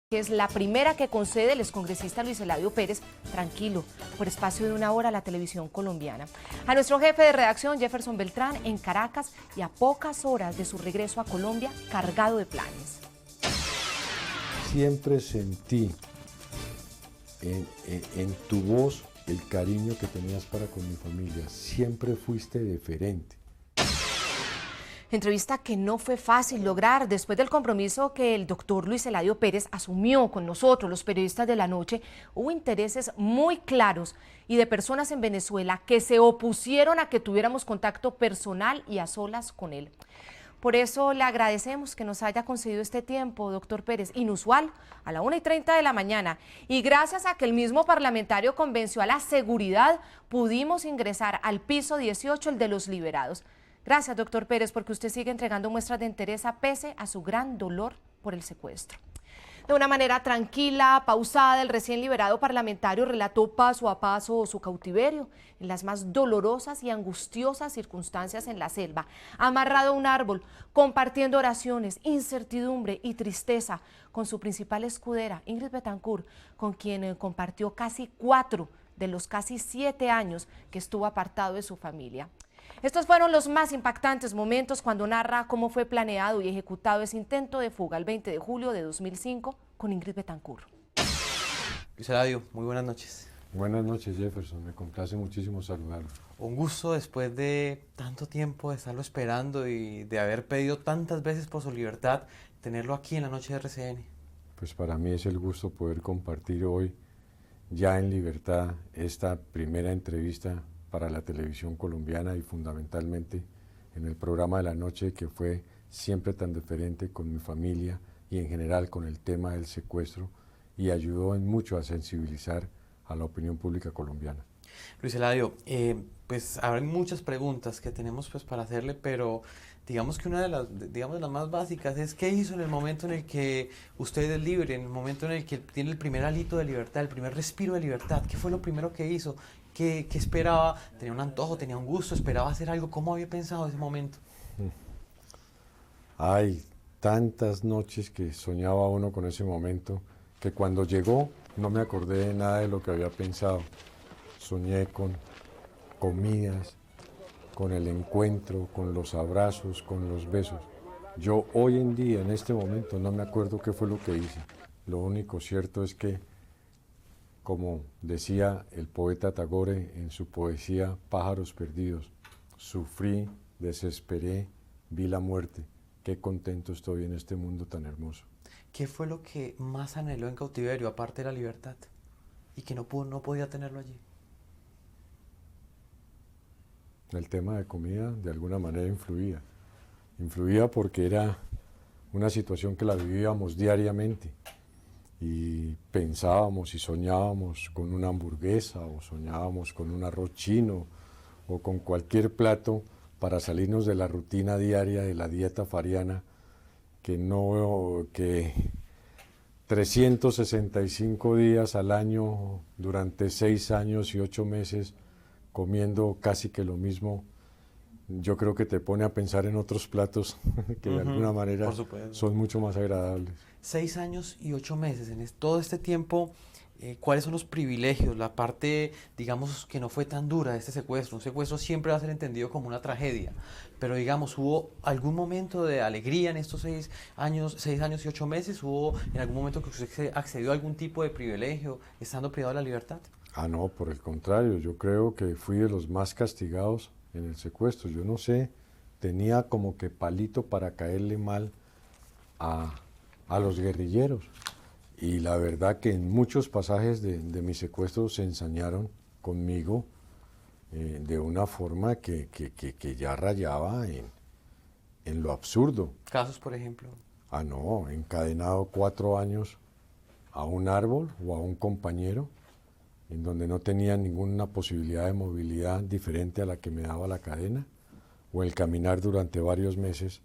Que es la primera que concede el excongresista Luis Eladio Pérez, tranquilo, por espacio de 1 hora a la televisión colombiana. A nuestro jefe de redacción, Jefferson Beltrán, en Caracas, y a pocas horas de su regreso a Colombia, cargado de planes. Siempre sentí en tu voz el cariño que tenías para con mi familia. Siempre fuiste deferente. Entrevista que no fue fácil lograr después del compromiso que el doctor Luis Eladio Pérez asumió con nosotros, los periodistas de la noche. Hubo intereses muy claros y de personas en Venezuela que se opusieron a que tuviéramos contacto personal y a solas con él. Por eso le agradecemos que nos haya concedido este tiempo, doctor Pérez, inusual, a la 1:30 de la mañana. Y gracias a que el mismo parlamentario convenció a la seguridad, pudimos ingresar al piso 18, el de los liberados. Gracias, doctor Pérez, porque usted sigue entregando muestras de entereza pese a su gran dolor por el secuestro. De una manera tranquila, pausada, el recién liberado parlamentario relató paso a paso su cautiverio en las más dolorosas y angustiosas circunstancias en la selva, amarrado a un árbol, compartiendo oraciones, incertidumbre y tristeza con su principal escudera, Ingrid Betancourt, con quien compartió casi 4 de los casi 7 años que estuvo apartado de su familia. Estos fueron los más impactantes momentos cuando narra cómo fue planeado y ejecutado ese intento de fuga el 20 de julio de 2005 con Ingrid Betancourt. Luis Eladio, muy buenas noches. Buenas noches, Jefferson. Me complace muchísimo saludarlo. Un gusto después de tanto tiempo de estarlo esperando y de haber pedido tantas veces por su libertad, tenerlo aquí en la noche de RCN. Pues para mí es el gusto poder compartir hoy, ya en libertad, esta primera entrevista para la televisión colombiana y fundamentalmente en el programa de la noche, que fue siempre tan deferente con mi familia y en general con el tema del secuestro, y ayudó en mucho a sensibilizar a la opinión pública colombiana. Luis Eladio, pues habrá muchas preguntas que tenemos pues para hacerle, pero digamos que una de las más básicas es ¿qué hizo en el momento en el que usted es libre, en el momento en el que tiene el primer hálito de libertad, el primer respiro de libertad? ¿Qué fue lo primero que hizo? ¿Qué esperaba? ¿Tenía un antojo, tenía un gusto, esperaba hacer algo? ¿Cómo había pensado ese momento? Hay tantas noches que soñaba uno con ese momento, que cuando llegó no me acordé de nada de lo que había pensado. Soñé con comidas, con el encuentro, con los abrazos, con los besos. Yo hoy en día, en este momento, no me acuerdo qué fue lo que hice. Lo único cierto es que, como decía el poeta Tagore en su poesía Pájaros Perdidos, sufrí, desesperé, vi la muerte. Qué contento estoy en este mundo tan hermoso. ¿Qué fue lo que más anheló en cautiverio, aparte de la libertad, y que no podía tenerlo allí? El tema de comida de alguna manera influía. Influía porque era una situación que la vivíamos diariamente y pensábamos y soñábamos con una hamburguesa o soñábamos con un arroz chino o con cualquier plato para salirnos de la rutina diaria de la dieta fariana que 365 días al año durante 6 años y 8 meses comiendo casi que lo mismo, yo creo que te pone a pensar en otros platos que de alguna manera son mucho más agradables. 6 años y 8 meses, todo este tiempo, ¿cuáles son los privilegios? La parte, digamos, que no fue tan dura de este secuestro. Un secuestro siempre va a ser entendido como una tragedia, pero digamos, ¿hubo algún momento de alegría en estos 6 años y 8 meses? ¿Hubo en algún momento que usted accedió a algún tipo de privilegio estando privado de la libertad? Ah, no, por el contrario, yo creo que fui de los más castigados en el secuestro. Yo no sé, tenía como que palito para caerle mal a los guerrilleros. Y la verdad que en muchos pasajes de mi secuestro se ensañaron conmigo de una forma que ya rayaba en lo absurdo. ¿Casos, por ejemplo? Ah, no, encadenado 4 años a un árbol o a un compañero, en donde no tenía ninguna posibilidad de movilidad diferente a la que me daba la cadena, o el caminar durante varios meses,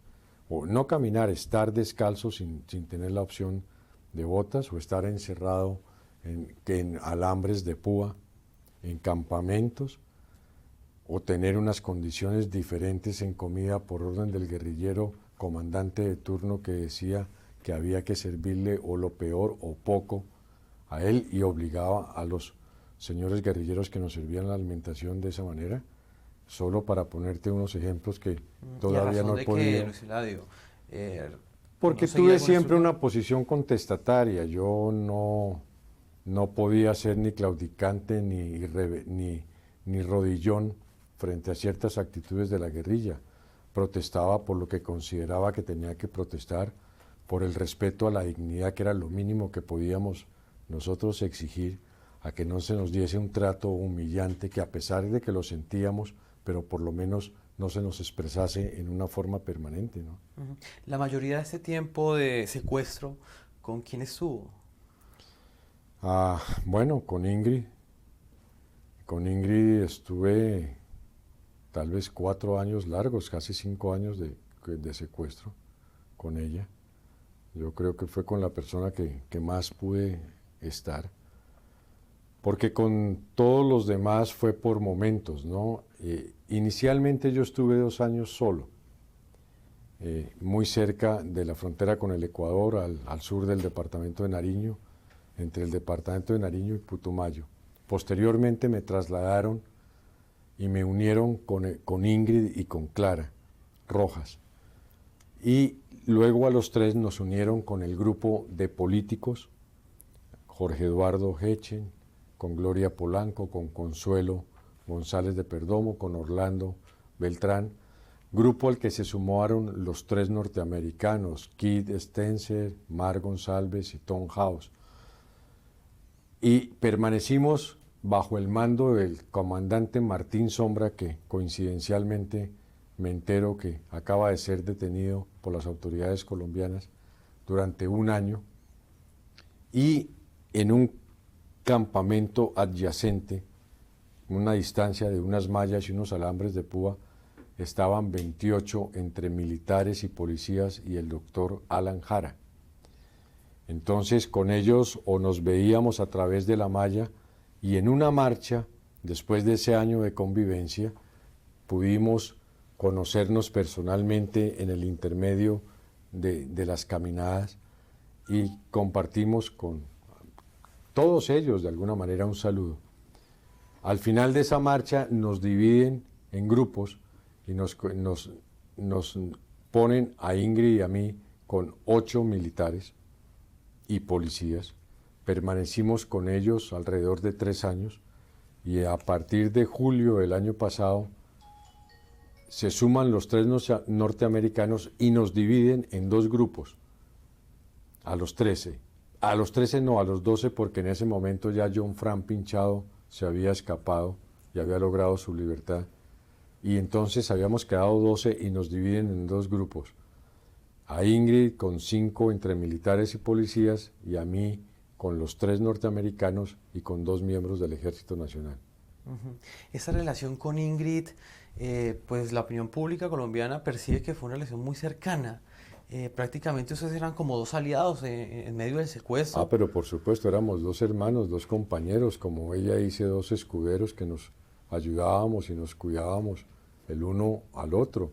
o no caminar, estar descalzo sin tener la opción de botas, o estar encerrado en alambres de púa, en campamentos, o tener unas condiciones diferentes en comida por orden del guerrillero comandante de turno, que decía que había que servirle o lo peor o poco a él y obligaba a los señores guerrilleros que nos servían la alimentación de esa manera, solo para ponerte unos ejemplos que todavía no he podido. Luis Eladio, Porque ¿no seguía tuve alguna siempre instrucción? una posición contestataria, yo no podía ser ni claudicante ni rodillón frente a ciertas actitudes de la guerrilla. Protestaba por lo que consideraba que tenía que protestar, por el respeto a la dignidad, que era lo mínimo que podíamos nosotros exigir, a que no se nos diese un trato humillante, que a pesar de que lo sentíamos, pero por lo menos no se nos expresase en una forma permanente, ¿no? Ujú. La mayoría de este tiempo de secuestro, ¿con quién estuvo? Bueno, con Ingrid estuve tal vez 4 años largos, casi 5 años de secuestro con ella. Yo creo que fue con la persona que más pude estar, porque con todos los demás fue por momentos, ¿no? Inicialmente yo estuve 2 años solo, muy cerca de la frontera con el Ecuador, al sur del departamento de Nariño, entre el departamento de Nariño y Putumayo. Posteriormente me trasladaron y me unieron con Ingrid y con Clara Rojas. Y luego a los 3 nos unieron con el grupo de políticos, Jorge Eduardo Hechen, con Gloria Polanco, con Consuelo González de Perdomo, con Orlando Beltrán, grupo al que se sumaron los 3 norteamericanos, Keith Stenser, Mar González y Tom House. Y permanecimos bajo el mando del comandante Martín Sombra, que coincidencialmente me entero que acaba de ser detenido por las autoridades colombianas durante 1 año, y en un campamento adyacente, una distancia de unas mallas y unos alambres de púa, estaban 28 entre militares y policías y el doctor Alan Jara. Entonces con ellos o nos veíamos a través de la malla, y en una marcha, después de ese año de convivencia, pudimos conocernos personalmente en el intermedio de las caminadas y compartimos con todos ellos de alguna manera un saludo. Al final de esa marcha nos dividen en grupos y nos ponen a Ingrid y a mí con 8 militares y policías. Permanecimos con ellos alrededor de 3 años, y a partir de julio del año pasado se suman los 3 norteamericanos y nos dividen en 2 grupos, a los 13. A los 13 no, a los 12, porque en ese momento ya John Fran Pinchado se había escapado y había logrado su libertad. Y entonces habíamos quedado 12 y nos dividen en 2 grupos. A Ingrid con 5 entre militares y policías, y a mí con los 3 norteamericanos y con 2 miembros del Ejército Nacional. Ujú. Esta relación con Ingrid, pues la opinión pública colombiana percibe que fue una relación muy cercana. Prácticamente ustedes eran como 2 aliados en medio del secuestro. Pero por supuesto, éramos 2 hermanos, 2 compañeros, como ella dice, 2 escuderos que nos ayudábamos y nos cuidábamos el uno al otro,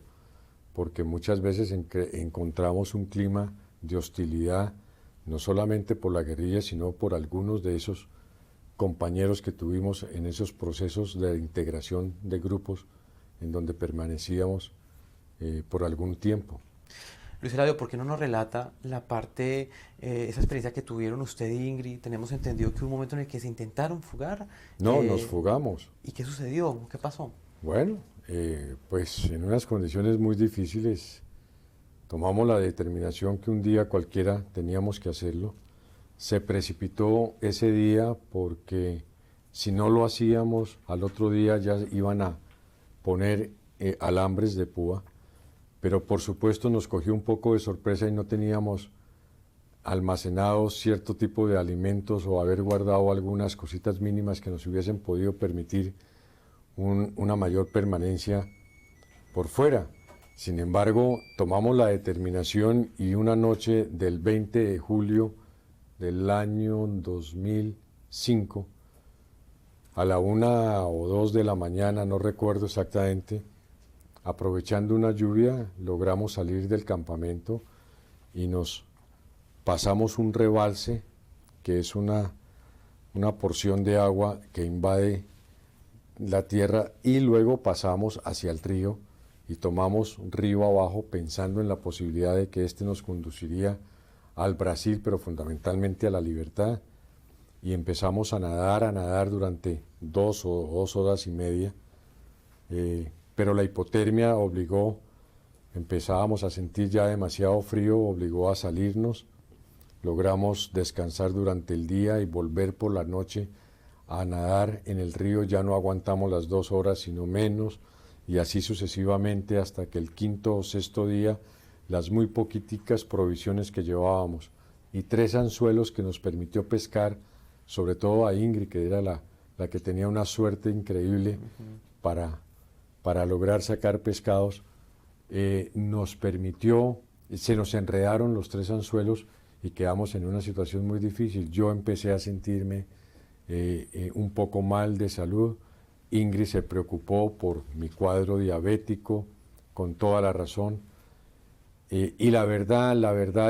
porque muchas veces encontramos un clima de hostilidad, no solamente por la guerrilla, sino por algunos de esos compañeros que tuvimos en esos procesos de integración de grupos en donde permanecíamos por algún tiempo. Luis Eladio, ¿por qué no nos relata la parte, esa experiencia que tuvieron usted y Ingrid? Tenemos entendido que hubo un momento en el que se intentaron fugar. No, nos fugamos. ¿Y qué sucedió? ¿Qué pasó? Bueno, pues en unas condiciones muy difíciles tomamos la determinación que un día cualquiera teníamos que hacerlo. Se precipitó ese día porque si no lo hacíamos, al otro día ya iban a poner alambres de púa, pero por supuesto nos cogió un poco de sorpresa y no teníamos almacenados cierto tipo de alimentos o haber guardado algunas cositas mínimas que nos hubiesen podido permitir una mayor permanencia por fuera. Sin embargo, tomamos la determinación y una noche del 20 de julio del año 2005, a la 1 o 2 de la mañana, no recuerdo exactamente, aprovechando una lluvia, logramos salir del campamento y nos pasamos un rebalse, que es una porción de agua que invade la tierra, y luego pasamos hacia el río y tomamos río abajo pensando en la posibilidad de que este nos conduciría al Brasil, pero fundamentalmente a la libertad. Y empezamos a nadar durante 2 o 2 horas y media, pero la hipotermia empezábamos a sentir ya demasiado frío, obligó a salirnos. Logramos descansar durante el día y volver por la noche a nadar en el río. Ya no aguantamos las 2 horas, sino menos, y así sucesivamente hasta que el quinto o sexto día, las muy poquiticas provisiones que llevábamos y 3 anzuelos que nos permitió pescar, sobre todo a Ingrid, que era la que tenía una suerte increíble para lograr sacar pescados, nos permitió, se nos enredaron los 3 anzuelos y quedamos en una situación muy difícil. Yo empecé a sentirme un poco mal de salud. Ingrid se preocupó por mi cuadro diabético, con toda la razón. Y la verdad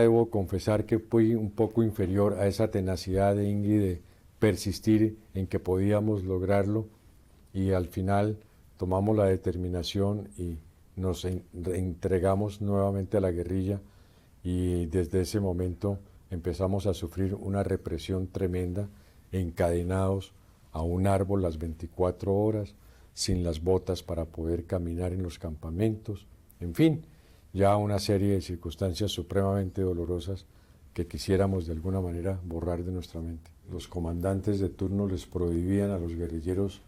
debo confesar que fui un poco inferior a esa tenacidad de Ingrid de persistir en que podíamos lograrlo, y al final tomamos la determinación y nos entregamos nuevamente a la guerrilla, y desde ese momento empezamos a sufrir una represión tremenda, encadenados a un árbol las 24 horas, sin las botas para poder caminar en los campamentos, en fin, ya una serie de circunstancias supremamente dolorosas que quisiéramos de alguna manera borrar de nuestra mente. Los comandantes de turno les prohibían a los guerrilleros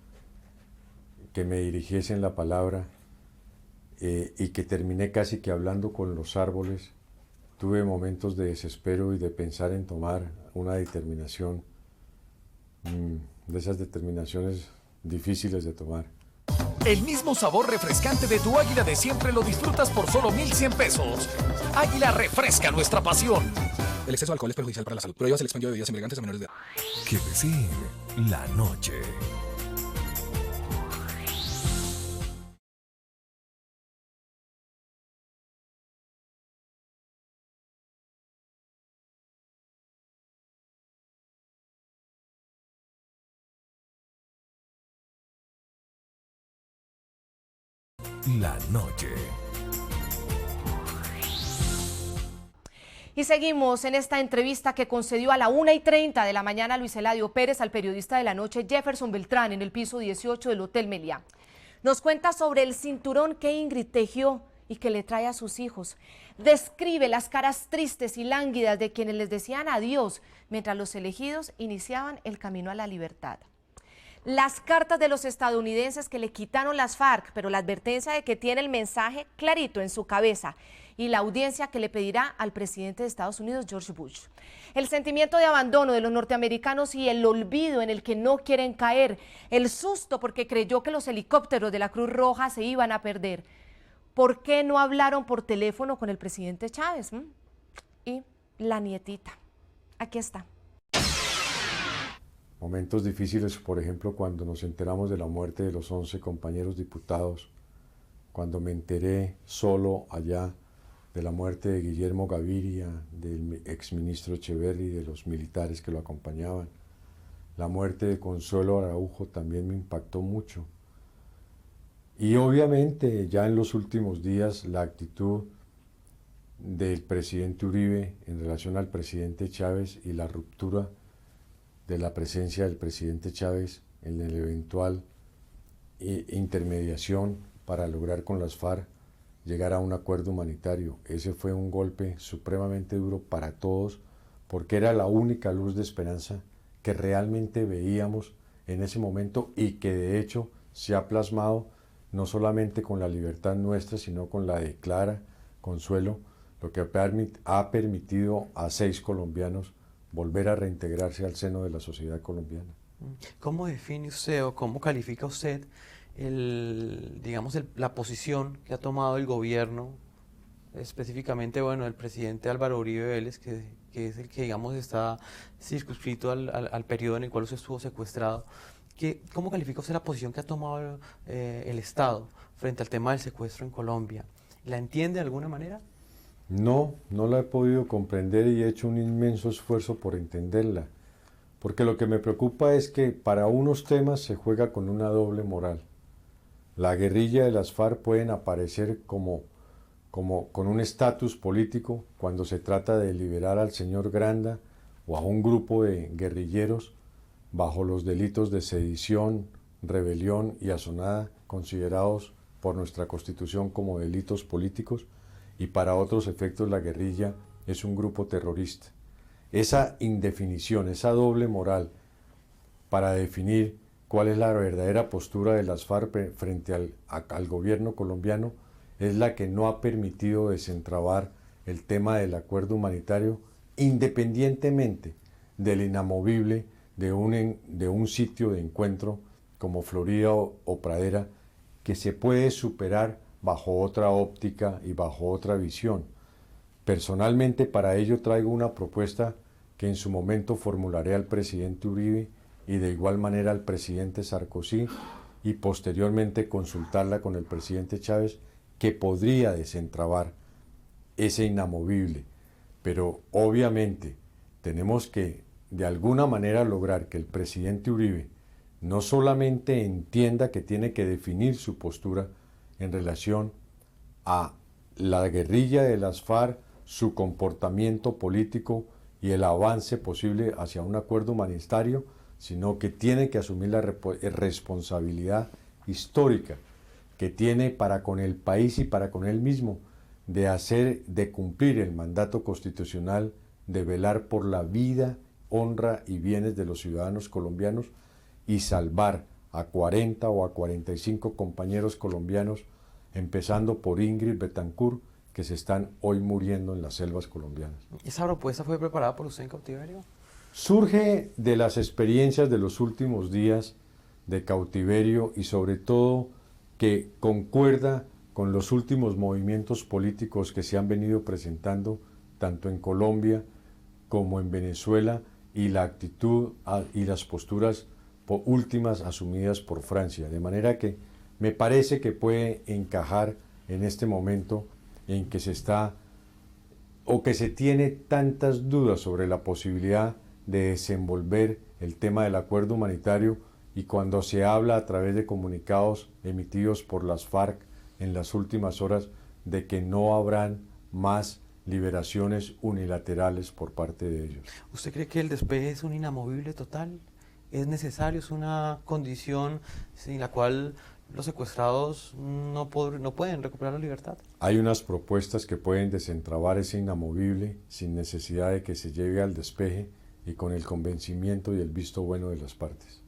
que me dirigiesen la palabra, y que terminé casi que hablando con los árboles. Tuve momentos de desespero y de pensar en tomar una determinación, de esas determinaciones difíciles de tomar. El mismo sabor refrescante de tu Águila de siempre lo disfrutas por solo 1,100 pesos. Águila refresca nuestra pasión. El exceso de alcohol es perjudicial para la salud. Prohíbas el expendio de bebidas embriagantes a menores de edad. Que deseen la noche. La noche. Y seguimos en esta entrevista que concedió a la 1:30 de la mañana Luis Eladio Pérez al periodista de la noche Jefferson Beltrán en el piso 18 del Hotel Meliá. Nos cuenta sobre el cinturón que Ingrid tejió y que le trae a sus hijos. Describe las caras tristes y lánguidas de quienes les decían adiós mientras los elegidos iniciaban el camino a la libertad. Las cartas de los estadounidenses que le quitaron las FARC, pero la advertencia de que tiene el mensaje clarito en su cabeza, y la audiencia que le pedirá al presidente de Estados Unidos, George Bush. El sentimiento de abandono de los norteamericanos y el olvido en el que no quieren caer, el susto porque creyó que los helicópteros de la Cruz Roja se iban a perder. ¿Por qué no hablaron por teléfono con el presidente Chávez? Y la nietita. Aquí está. Momentos difíciles, por ejemplo, cuando nos enteramos de la muerte de los 11 compañeros diputados, cuando me enteré solo allá de la muerte de Guillermo Gaviria, del exministro Echeverri, de los militares que lo acompañaban. La muerte de Consuelo Araujo también me impactó mucho. Y obviamente ya en los últimos días la actitud del presidente Uribe en relación al presidente Chávez y la ruptura de la presencia del presidente Chávez en el eventual intermediación para lograr con las FARC llegar a un acuerdo humanitario. Ese fue un golpe supremamente duro para todos, porque era la única luz de esperanza que realmente veíamos en ese momento y que de hecho se ha plasmado no solamente con la libertad nuestra, sino con la de Clara, Consuelo, lo que ha permitido a 6 colombianos volver a reintegrarse al seno de la sociedad colombiana. ¿Cómo define usted o cómo califica usted la posición que ha tomado el gobierno, específicamente, bueno, el presidente Álvaro Uribe Vélez, que es el que, digamos, está circunscrito al periodo en el cual usted estuvo secuestrado? ¿Cómo califica usted la posición que ha tomado el Estado frente al tema del secuestro en Colombia? ¿La entiende de alguna manera? No, no la he podido comprender y he hecho un inmenso esfuerzo por entenderla, porque lo que me preocupa es que para unos temas se juega con una doble moral. La guerrilla de las FARC pueden aparecer como con un estatus político cuando se trata de liberar al señor Granda o a un grupo de guerrilleros bajo los delitos de sedición, rebelión y asonada, considerados por nuestra Constitución como delitos políticos, y para otros efectos la guerrilla es un grupo terrorista. Esa indefinición, esa doble moral para definir cuál es la verdadera postura de las FARC frente al gobierno colombiano es la que no ha permitido desentrabar el tema del acuerdo humanitario, independientemente del inamovible de un sitio de encuentro como Florida o Pradera, que se puede superar bajo otra óptica y bajo otra visión. Personalmente, para ello traigo una propuesta que en su momento formularé al presidente Uribe y de igual manera al presidente Sarkozy, y posteriormente consultarla con el presidente Chávez, que podría desentrabar ese inamovible. Pero obviamente tenemos que de alguna manera lograr que el presidente Uribe no solamente entienda que tiene que definir su postura en relación a la guerrilla de las FARC, su comportamiento político y el avance posible hacia un acuerdo humanitario, sino que tiene que asumir la responsabilidad histórica que tiene para con el país y para con él mismo de cumplir el mandato constitucional de velar por la vida, honra y bienes de los ciudadanos colombianos y salvar a 40 o a 45 compañeros colombianos, empezando por Ingrid Betancourt, que se están hoy muriendo en las selvas colombianas. ¿Esa propuesta fue preparada por usted en cautiverio? Surge de las experiencias de los últimos días de cautiverio y sobre todo que concuerda con los últimos movimientos políticos que se han venido presentando tanto en Colombia como en Venezuela, y la actitud y las posturas últimas asumidas por Francia. De manera que me parece que puede encajar en este momento en que se está o que se tiene tantas dudas sobre la posibilidad de desenvolver el tema del acuerdo humanitario, y cuando se habla a través de comunicados emitidos por las FARC en las últimas horas de que no habrán más liberaciones unilaterales por parte de ellos. ¿Usted cree que el despeje es un inamovible total? ¿Es necesario? ¿Es una condición sin la cual los secuestrados no pueden recuperar la libertad? Hay unas propuestas que pueden desentrabar ese inamovible sin necesidad de que se llegue al despeje y con el convencimiento y el visto bueno de las partes.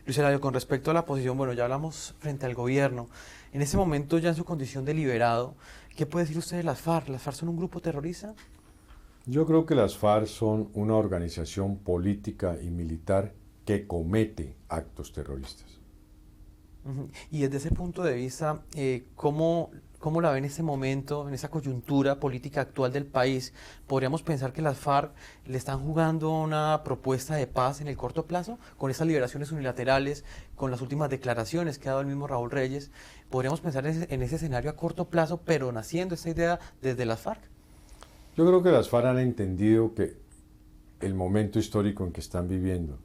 Luis Eladio, con respecto a la posición, bueno, ya hablamos frente al gobierno. En ese momento, ya en su condición de liberado, ¿qué puede decir usted de las FARC? ¿Las FARC son un grupo terrorista? Yo creo que las FARC son una organización política y militar que comete actos terroristas. Y desde ese punto de vista, ¿cómo la ve en ese momento, en esa coyuntura política actual del país? ¿Podríamos pensar que las FARC le están jugando una propuesta de paz en el corto plazo, con esas liberaciones unilaterales, con las últimas declaraciones que ha dado el mismo Raúl Reyes? ¿Podríamos pensar en ese escenario a corto plazo, pero naciendo esta idea desde las FARC? Yo creo que las FARC han entendido que el momento histórico en que están viviendo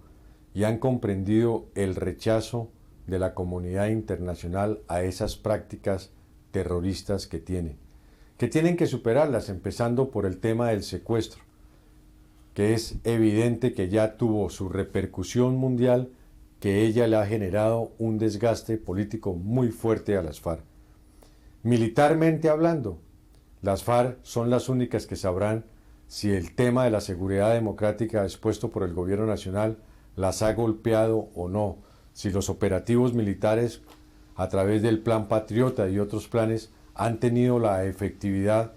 y han comprendido el rechazo de la comunidad internacional a esas prácticas terroristas que tienen que superarlas, empezando por el tema del secuestro, que es evidente que ya tuvo su repercusión mundial, que ella le ha generado un desgaste político muy fuerte a las FARC. Militarmente hablando, las FARC son las únicas que sabrán si el tema de la seguridad democrática expuesto por el gobierno nacional las ha golpeado o no, si los operativos militares a través del Plan Patriota y otros planes han tenido la efectividad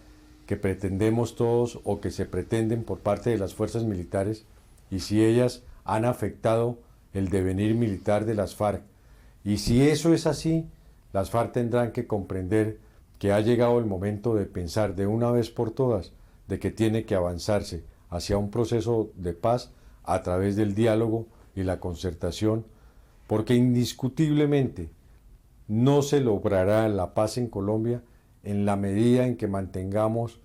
que pretendemos todos o que se pretenden por parte de las fuerzas militares, y si ellas han afectado el devenir militar de las FARC. Y si eso es así, las FARC tendrán que comprender que ha llegado el momento de pensar de una vez por todas de que tiene que avanzarse hacia un proceso de paz a través del diálogo y la concertación, porque indiscutiblemente no se logrará la paz en Colombia en la medida en que mantengamos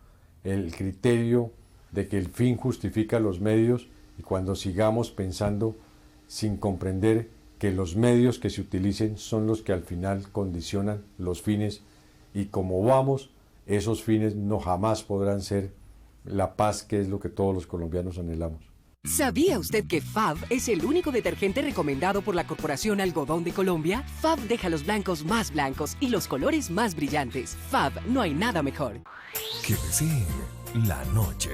el criterio de que el fin justifica los medios y cuando sigamos pensando sin comprender que los medios que se utilicen son los que al final condicionan los fines y como vamos, esos fines no jamás podrán ser la paz que es lo que todos los colombianos anhelamos. ¿Sabía usted que Fab es el único detergente recomendado por la Corporación Algodón de Colombia? Fab deja los blancos más blancos y los colores más brillantes. Fab, no hay nada mejor. Que deseen la noche.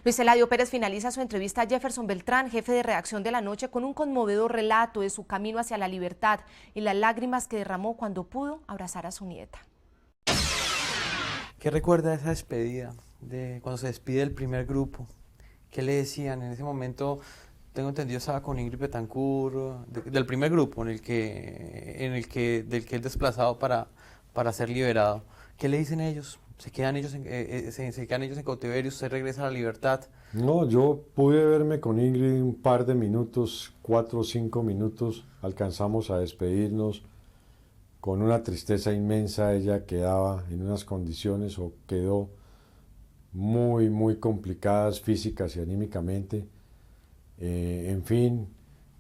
Luis Eladio Pérez finaliza su entrevista a Jefferson Beltrán, jefe de redacción de La Noche, con un conmovedor relato de su camino hacia la libertad y las lágrimas que derramó cuando pudo abrazar a su nieta. ¿Qué recuerda esa despedida, de cuando se despide del primer grupo? ¿Qué le decían en ese momento? Tengo entendido estaba con Ingrid Betancourt, del primer grupo del que es desplazado para ser liberado. ¿Qué le dicen ellos? ¿Se quedan ellos en cautiverio? ¿Usted regresa a la libertad? No, yo pude verme con Ingrid un par de minutos, 4 o 5 minutos, alcanzamos a despedirnos con una tristeza inmensa. Ella quedaba en unas condiciones o quedó muy, muy complicadas físicas y anímicamente. En fin,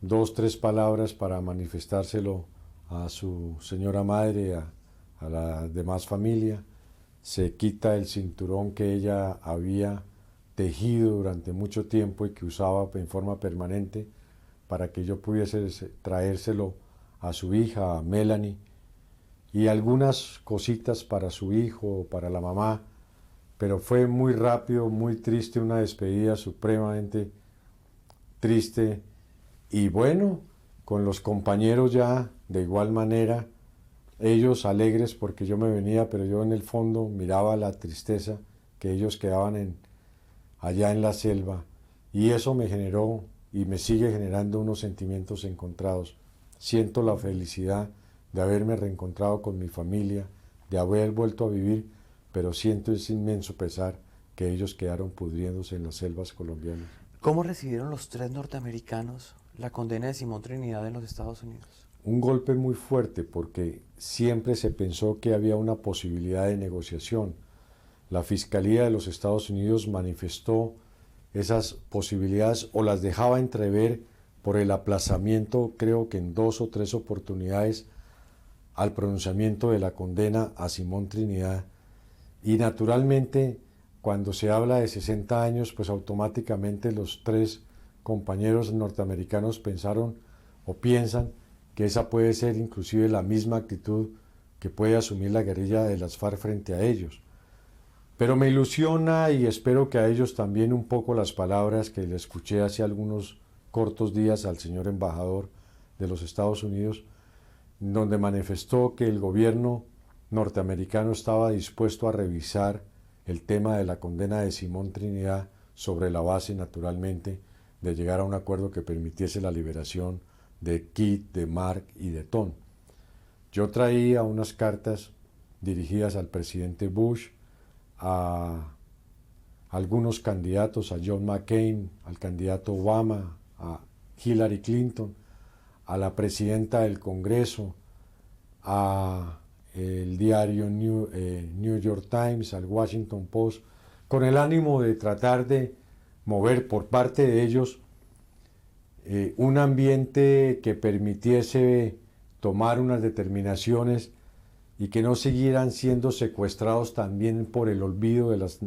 2, 3 palabras para manifestárselo a su señora madre, a la demás familia. Se quita el cinturón que ella había tejido durante mucho tiempo y que usaba en forma permanente para que yo pudiese traérselo a su hija, a Melanie, y algunas cositas para su hijo, para la mamá, pero fue muy rápido, muy triste, una despedida supremamente triste, y bueno, con los compañeros ya de igual manera, ellos alegres porque yo me venía, pero yo en el fondo miraba la tristeza que ellos quedaban allá en la selva, y eso me generó y me sigue generando unos sentimientos encontrados. Siento la felicidad de haberme reencontrado con mi familia, de haber vuelto a vivir, pero siento ese inmenso pesar que ellos quedaron pudriéndose en las selvas colombianas. ¿Cómo recibieron los 3 norteamericanos la condena de Simón Trinidad en los Estados Unidos? Un golpe muy fuerte porque siempre se pensó que había una posibilidad de negociación. La Fiscalía de los Estados Unidos manifestó esas posibilidades o las dejaba entrever por el aplazamiento, creo que en 2 o 3 oportunidades, al pronunciamiento de la condena a Simón Trinidad. Y naturalmente, cuando se habla de 60 años, pues automáticamente los 3 compañeros norteamericanos pensaron o piensan que esa puede ser inclusive la misma actitud que puede asumir la guerrilla de las FARC frente a ellos. Pero me ilusiona y espero que a ellos también un poco las palabras que le escuché hace algunos cortos días al señor embajador de los Estados Unidos, donde manifestó que el gobierno norteamericano estaba dispuesto a revisar el tema de la condena de Simón Trinidad sobre la base, naturalmente, de llegar a un acuerdo que permitiese la liberación de Kit, de Mark y de Tom. Yo traía unas cartas dirigidas al presidente Bush, a algunos candidatos, a John McCain, al candidato Obama, a Hillary Clinton, a la presidenta del Congreso, a el diario New York Times, al Washington Post, con el ánimo de tratar de mover por parte de ellos un ambiente que permitiese tomar unas determinaciones y que no siguieran siendo secuestrados también por el olvido de las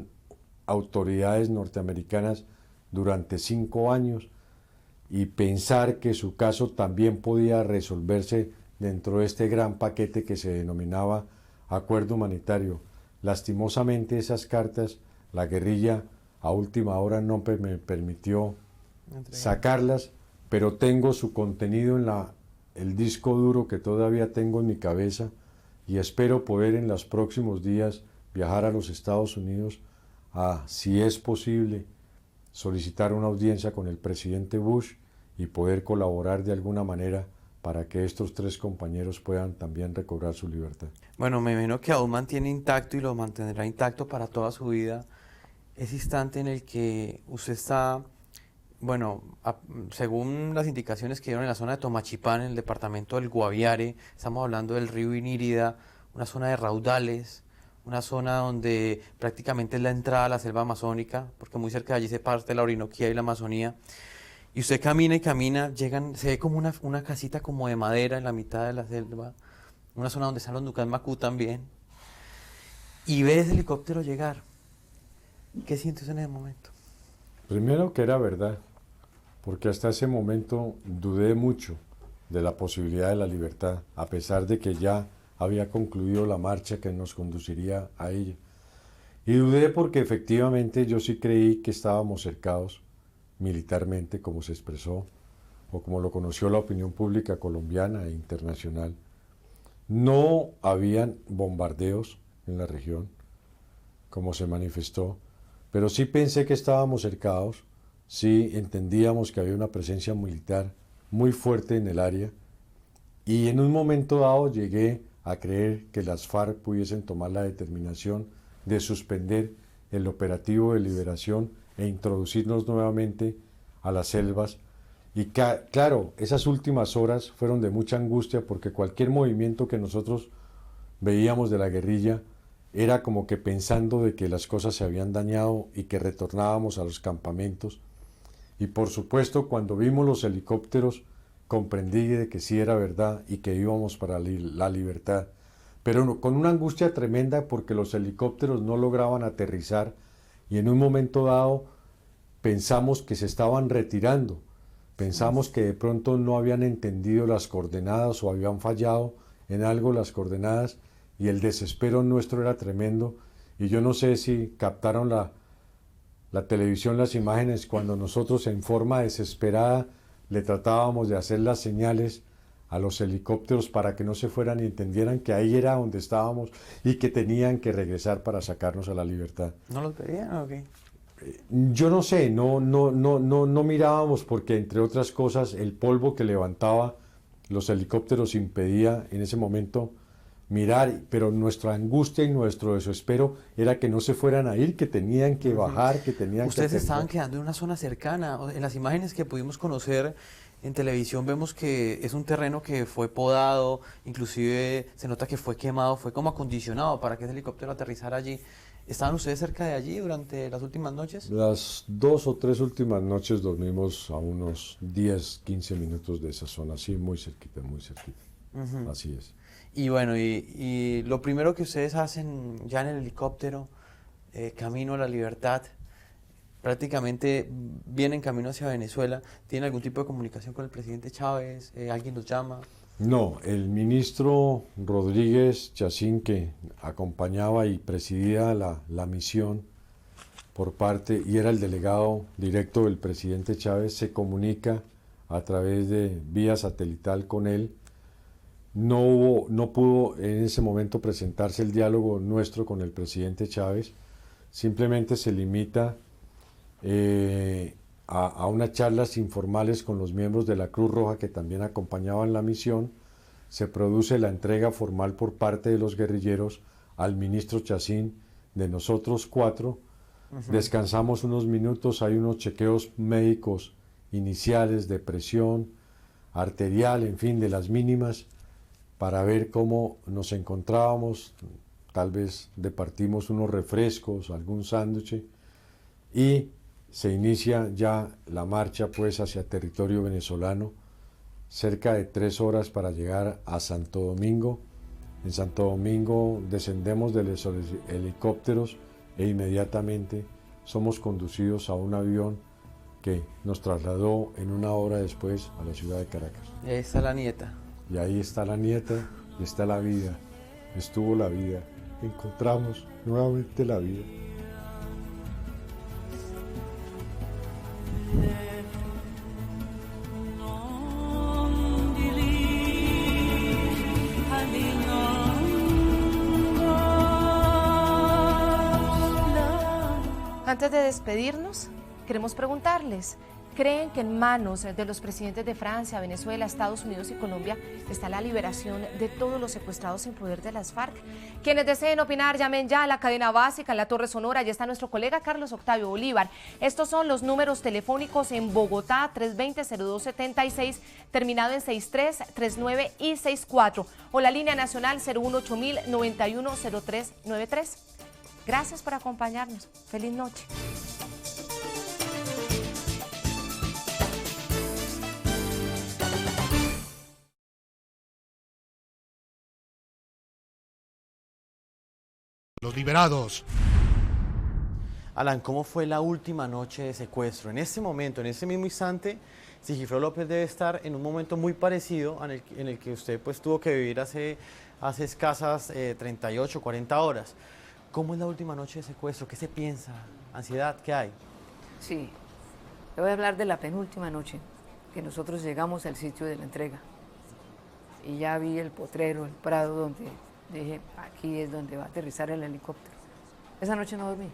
autoridades norteamericanas durante 5 años y pensar que su caso también podía resolverse dentro de este gran paquete que se denominaba acuerdo humanitario. Lastimosamente esas cartas, la guerrilla a última hora no me permitió sacarlas, pero tengo su contenido en el disco duro que todavía tengo en mi cabeza y espero poder en los próximos días viajar a los Estados Unidos a, si es posible, solicitar una audiencia con el presidente Bush y poder colaborar de alguna manera para que estos 3 compañeros puedan también recobrar su libertad. Bueno, me imagino que aún mantiene intacto y lo mantendrá intacto para toda su vida ese instante en el que usted está, bueno, según las indicaciones que dieron en la zona de Tomachipán, en el departamento del Guaviare, estamos hablando del río Inírida, una zona de raudales, una zona donde prácticamente es la entrada a la selva amazónica, porque muy cerca de allí se parte la Orinoquía y la Amazonía. Y usted camina y camina, se ve como una casita como de madera en la mitad de la selva, una zona donde están los Nucas Macú también, y ve ese helicóptero llegar. ¿Qué siente usted en ese momento? Primero que era verdad, porque hasta ese momento dudé mucho de la posibilidad de la libertad, a pesar de que ya había concluido la marcha que nos conduciría a ella. Y dudé porque efectivamente yo sí creí que estábamos cercados militarmente, como se expresó, o como lo conoció la opinión pública colombiana e internacional. No habían bombardeos en la región, como se manifestó, pero sí pensé que estábamos cercados, sí entendíamos que había una presencia militar muy fuerte en el área, y en un momento dado llegué a creer que las FARC pudiesen tomar la determinación de suspender el operativo de liberación e introducirnos nuevamente a las selvas. Y claro, esas últimas horas fueron de mucha angustia porque cualquier movimiento que nosotros veíamos de la guerrilla era como que pensando de que las cosas se habían dañado y que retornábamos a los campamentos. Y por supuesto, cuando vimos los helicópteros, comprendí de que sí era verdad y que íbamos para la libertad. Pero con una angustia tremenda porque los helicópteros no lograban aterrizar y en un momento dado pensamos que se estaban retirando. Pensamos que de pronto no habían entendido las coordenadas o habían fallado en algo las coordenadas y el desespero nuestro era tremendo. Y yo no sé si captaron la televisión, las imágenes, cuando nosotros en forma desesperada le tratábamos de hacer las señales a los helicópteros para que no se fueran y entendieran que ahí era donde estábamos y que tenían que regresar para sacarnos a la libertad. ¿No los veían o qué? Yo no sé, no mirábamos porque entre otras cosas el polvo que levantaba los helicópteros impedía en ese momento mirar, pero nuestra angustia y nuestro desespero era que no se fueran a ir, que tenían que bajar, que tenían que... Ustedes estaban quedando en una zona cercana. En las imágenes que pudimos conocer en televisión vemos que es un terreno que fue podado, inclusive se nota que fue quemado, fue como acondicionado para que ese helicóptero aterrizara allí. ¿Estaban ustedes cerca de allí durante las últimas noches? Las 2 o 3 últimas noches dormimos a unos 10, 15 minutos de esa zona, sí, muy cerquita, así es. Y bueno, y lo primero que ustedes hacen ya en el helicóptero, camino a la libertad, prácticamente vienen camino hacia Venezuela. ¿Tienen algún tipo de comunicación con el presidente Chávez? ¿Alguien los llama? No, el ministro Rodríguez Chacín, que acompañaba y presidía la misión por parte, y era el delegado directo del presidente Chávez, se comunica a través de vía satelital con él. No pudo en ese momento presentarse el diálogo nuestro con el presidente Chávez, simplemente se limita a unas charlas informales con los miembros de la Cruz Roja que también acompañaban la misión. Se produce la entrega formal por parte de los guerrilleros al ministro Chacín de nosotros 4. Descansamos unos minutos, hay unos chequeos médicos iniciales de presión arterial, en fin, de las mínimas, para ver cómo nos encontrábamos. Tal vez departimos unos refrescos, algún sándwich, y se inicia ya la marcha pues hacia territorio venezolano, cerca de 3 horas para llegar a Santo Domingo. En Santo Domingo descendemos de los helicópteros e inmediatamente somos conducidos a un avión que nos trasladó en 1 hora después a la ciudad de Caracas. Y ahí está la nieta. Y ahí está la nieta, y está la vida, estuvo la vida, encontramos nuevamente la vida. Antes de despedirnos, queremos preguntarles, creen que en manos de los presidentes de Francia, Venezuela, Estados Unidos y Colombia está la liberación de todos los secuestrados en poder de las FARC. Quienes deseen opinar, llamen ya a la cadena básica en la Torre Sonora. Ya está nuestro colega Carlos Octavio Bolívar. Estos son los números telefónicos en Bogotá: 320-0276, terminado en 63, 39 y 64. O la línea nacional 018-910393. Gracias por acompañarnos. Feliz noche. Los liberados. Alan, ¿cómo fue la última noche de secuestro? En este momento, en ese mismo instante, Sigifredo López debe estar en un momento muy parecido en el que usted pues tuvo que vivir hace escasas 38, 40 horas. ¿Cómo es la última noche de secuestro? ¿Qué se piensa? ¿Ansiedad? ¿Qué hay? Sí, le voy a hablar de la penúltima noche, que nosotros llegamos al sitio de la entrega. Y ya vi el potrero, el prado, donde dije, aquí es donde va a aterrizar el helicóptero. Esa noche no dormí.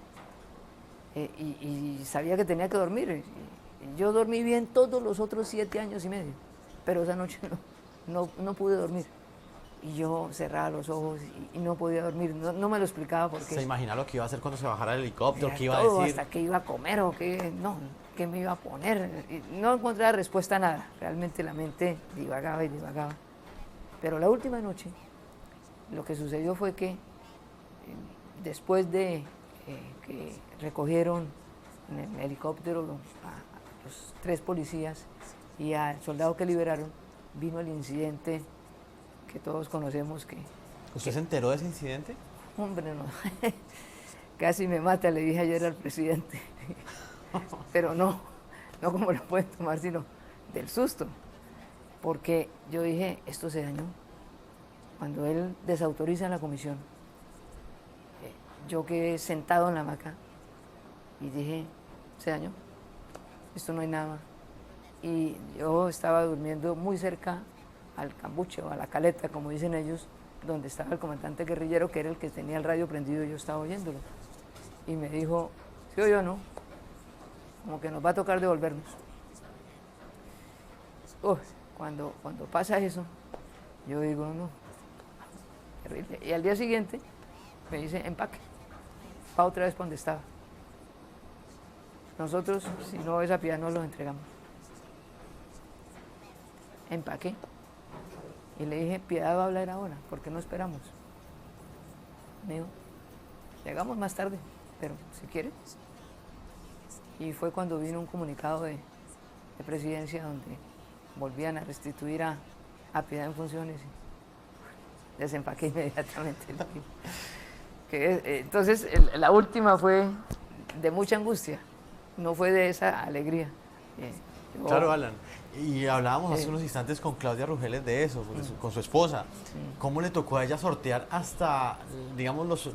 Y sabía que tenía que dormir. Yo dormí bien todos los otros 7 años y medio, pero esa noche no pude dormir. Y yo cerraba los ojos y no podía dormir. No me lo explicaba porque... ¿Se imagina lo que iba a hacer cuando se bajara el helicóptero? ¿Qué iba a todo, decir? hasta qué iba a comer o qué me iba a poner. No encontraba respuesta a nada. Realmente la mente divagaba y divagaba. Pero la última noche, lo que sucedió fue que después de que recogieron en el helicóptero a los 3 policías y al soldado que liberaron, vino el incidente que todos conocemos. ¿Usted se enteró de ese incidente? Hombre, no. Casi me mata, le dije ayer al presidente. Pero no como lo pueden tomar, sino del susto. Porque yo dije, esto se dañó. Cuando él desautoriza la comisión, yo quedé sentado en la hamaca y dije, se dañó, esto no hay nada más. Y yo estaba durmiendo muy cerca al cambuche o a la caleta, como dicen ellos, donde estaba el comandante guerrillero, que era el que tenía el radio prendido, y yo estaba oyéndolo. Y me dijo, ¿sí o yo no? Como que nos va a tocar devolvernos. Cuando pasa eso, yo digo, no, terrible. Y al día siguiente me dice, empaque, va otra vez para donde estaba. Nosotros, si no esa piedad, no los entregamos. Empaqué. Y le dije, Piedad va a hablar ahora, ¿por qué no esperamos? Me dijo, llegamos más tarde, pero si quiere. Y fue cuando vino un comunicado de presidencia donde volvían a restituir a Piedad en funciones y desempaqué inmediatamente el equipo. Entonces, la última fue de mucha angustia, no fue de esa alegría. Claro, Alan. Y hablábamos hace unos instantes con Claudia Rugeles de eso, con su esposa. ¿Cómo le tocó a ella sortear hasta, digamos,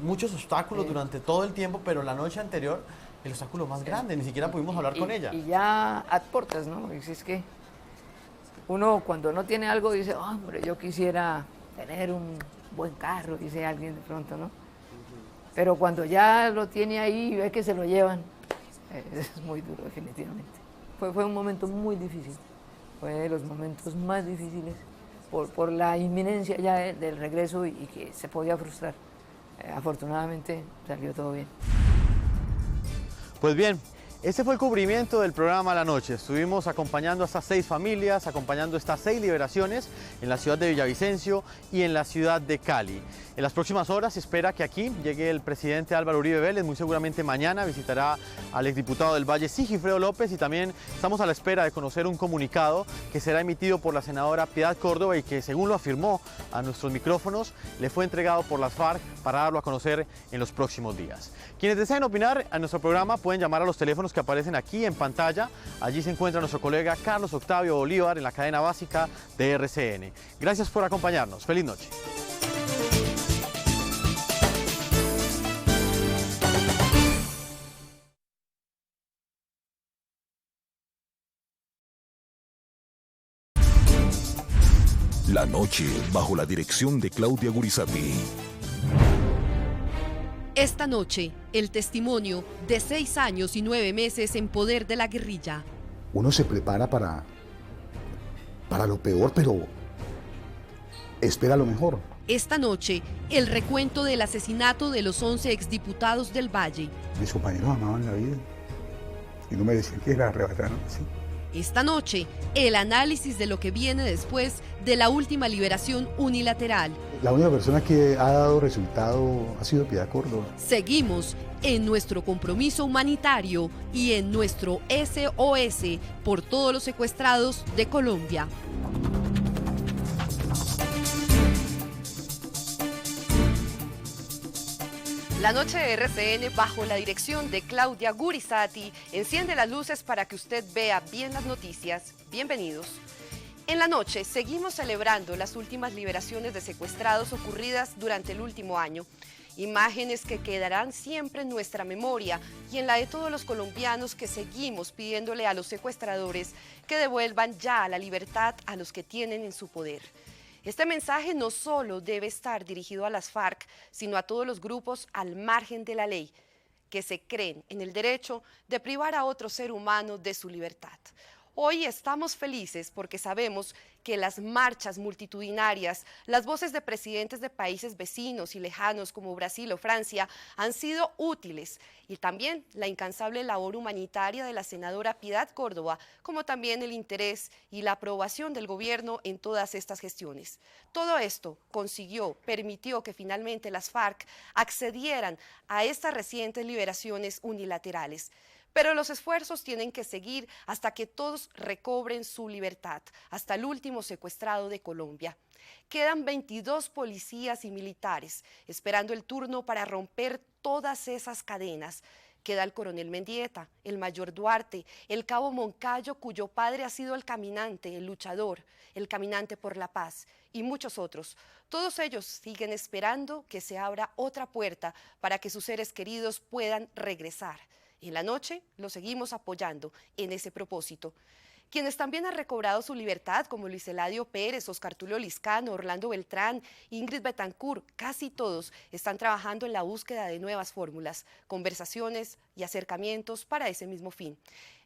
muchos obstáculos durante todo el tiempo, pero la noche anterior, el obstáculo más grande, ni siquiera pudimos hablar con ella? Y ya a portas, ¿no? Es que uno cuando no tiene algo dice, hombre, yo quisiera tener un buen carro, dice alguien de pronto, ¿no? Pero cuando ya lo tiene ahí y ve que se lo llevan, es muy duro, definitivamente. Fue un momento muy difícil, fue de los momentos más difíciles por la inminencia ya del regreso y que se podía frustrar. Afortunadamente salió todo bien. Pues bien, este fue el cubrimiento del programa La Noche. Estuvimos acompañando a estas 6 familias, acompañando estas 6 liberaciones en la ciudad de Villavicencio y en la ciudad de Cali. En las próximas horas se espera que aquí llegue el presidente Álvaro Uribe Vélez. Muy seguramente mañana visitará al exdiputado del Valle, Sigifredo López, y también estamos a la espera de conocer un comunicado que será emitido por la senadora Piedad Córdoba y que, según lo afirmó a nuestros micrófonos, le fue entregado por las FARC para darlo a conocer en los próximos días. Quienes deseen opinar a nuestro programa pueden llamar a los teléfonos que aparecen aquí en pantalla. Allí se encuentra nuestro colega Carlos Octavio Bolívar en la cadena básica de RCN. Gracias por acompañarnos. Feliz noche. La Noche, bajo la dirección de Claudia Gurizati. Esta noche, el testimonio de 6 años y 9 meses en poder de la guerrilla. Uno se prepara para lo peor, pero espera lo mejor. Esta noche, el recuento del asesinato de los 11 exdiputados del Valle. Mis compañeros amaban la vida y no merecían que la arrebataran así. Esta noche, el análisis de lo que viene después de la última liberación unilateral. La única persona que ha dado resultado ha sido Piedad Córdoba. Seguimos en nuestro compromiso humanitario y en nuestro SOS por todos los secuestrados de Colombia. La noche de RCN, bajo la dirección de Claudia Gurizati, enciende las luces para que usted vea bien las noticias. Bienvenidos. En la noche seguimos celebrando las últimas liberaciones de secuestrados ocurridas durante el último año. Imágenes que quedarán siempre en nuestra memoria y en la de todos los colombianos que seguimos pidiéndole a los secuestradores que devuelvan ya la libertad a los que tienen en su poder. Este mensaje no solo debe estar dirigido a las FARC, sino a todos los grupos al margen de la ley, que se creen en el derecho de privar a otro ser humano de su libertad. Hoy estamos felices porque sabemos que las marchas multitudinarias, las voces de presidentes de países vecinos y lejanos como Brasil o Francia han sido útiles, y también la incansable labor humanitaria de la senadora Piedad Córdoba, como también el interés y la aprobación del gobierno en todas estas gestiones. Todo esto permitió que finalmente las FARC accedieran a estas recientes liberaciones unilaterales. Pero los esfuerzos tienen que seguir hasta que todos recobren su libertad, hasta el último secuestrado de Colombia. Quedan 22 policías y militares esperando el turno para romper todas esas cadenas. Queda el coronel Mendieta, el mayor Duarte, el cabo Moncayo, cuyo padre ha sido el caminante, el luchador, el caminante por la paz, y muchos otros. Todos ellos siguen esperando que se abra otra puerta para que sus seres queridos puedan regresar. En la noche los seguimos apoyando en ese propósito. Quienes también han recobrado su libertad, como Luis Eladio Pérez, Oscar Tulio Liscano, Orlando Beltrán, Ingrid Betancourt, casi todos están trabajando en la búsqueda de nuevas fórmulas, conversaciones y acercamientos para ese mismo fin.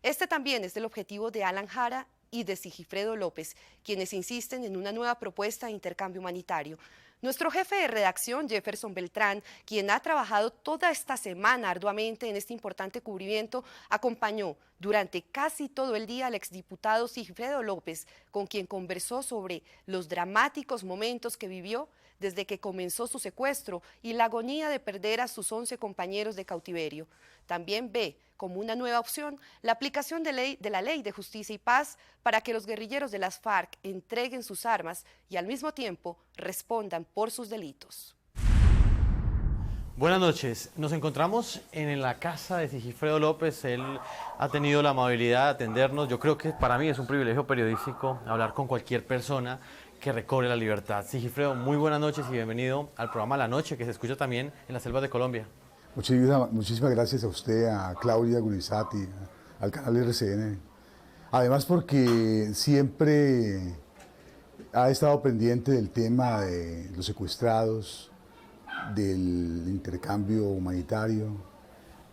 Este también es el objetivo de Alan Jara y de Sigifredo López, quienes insisten en una nueva propuesta de intercambio humanitario. Nuestro jefe de redacción, Jefferson Beltrán, quien ha trabajado toda esta semana arduamente en este importante cubrimiento, acompañó durante casi todo el día al exdiputado Sigifredo López, con quien conversó sobre los dramáticos momentos que vivió desde que comenzó su secuestro y la agonía de perder a sus 11 compañeros de cautiverio. También ve como una nueva opción la aplicación de la Ley de Justicia y Paz para que los guerrilleros de las FARC entreguen sus armas y al mismo tiempo respondan por sus delitos. Buenas noches, nos encontramos en la casa de Sigifredo López. Él ha tenido la amabilidad de atendernos. Yo creo que para mí es un privilegio periodístico hablar con cualquier persona que recobre la libertad. Sigifredo, muy buenas noches y bienvenido al programa La Noche, que se escucha también en las selvas de Colombia. Muchísimas gracias a usted, a Claudia Gurizati, al canal RCN. Además porque siempre ha estado pendiente del tema de los secuestrados, del intercambio humanitario,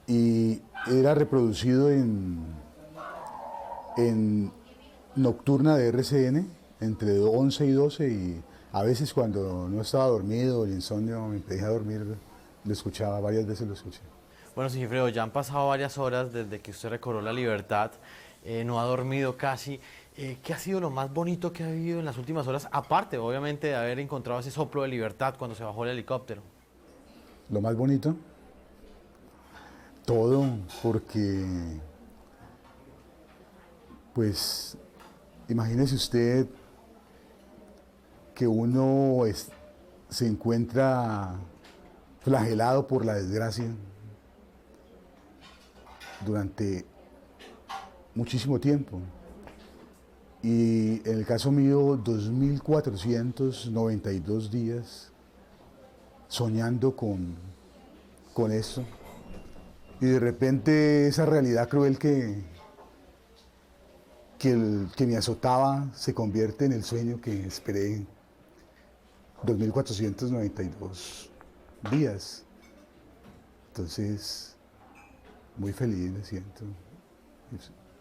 y era reproducido en Nocturna de RCN entre 11 y 12, y a veces cuando no estaba dormido, el insomnio me impedía dormir, lo escuchaba, varias veces lo escuché. Bueno, Sigifredo, ya han pasado varias horas desde que usted recobró la libertad, no ha dormido casi. ¿Qué ha sido lo más bonito que ha vivido en las últimas horas, aparte obviamente de haber encontrado ese soplo de libertad cuando se bajó el helicóptero? Lo más bonito, todo, porque pues imagínese usted que uno se encuentra flagelado por la desgracia durante muchísimo tiempo. Y en el caso mío, 2.492 días soñando con eso. Y de repente esa realidad cruel que me azotaba se convierte en el sueño que esperé 2.492 días. entonces, muy feliz me siento,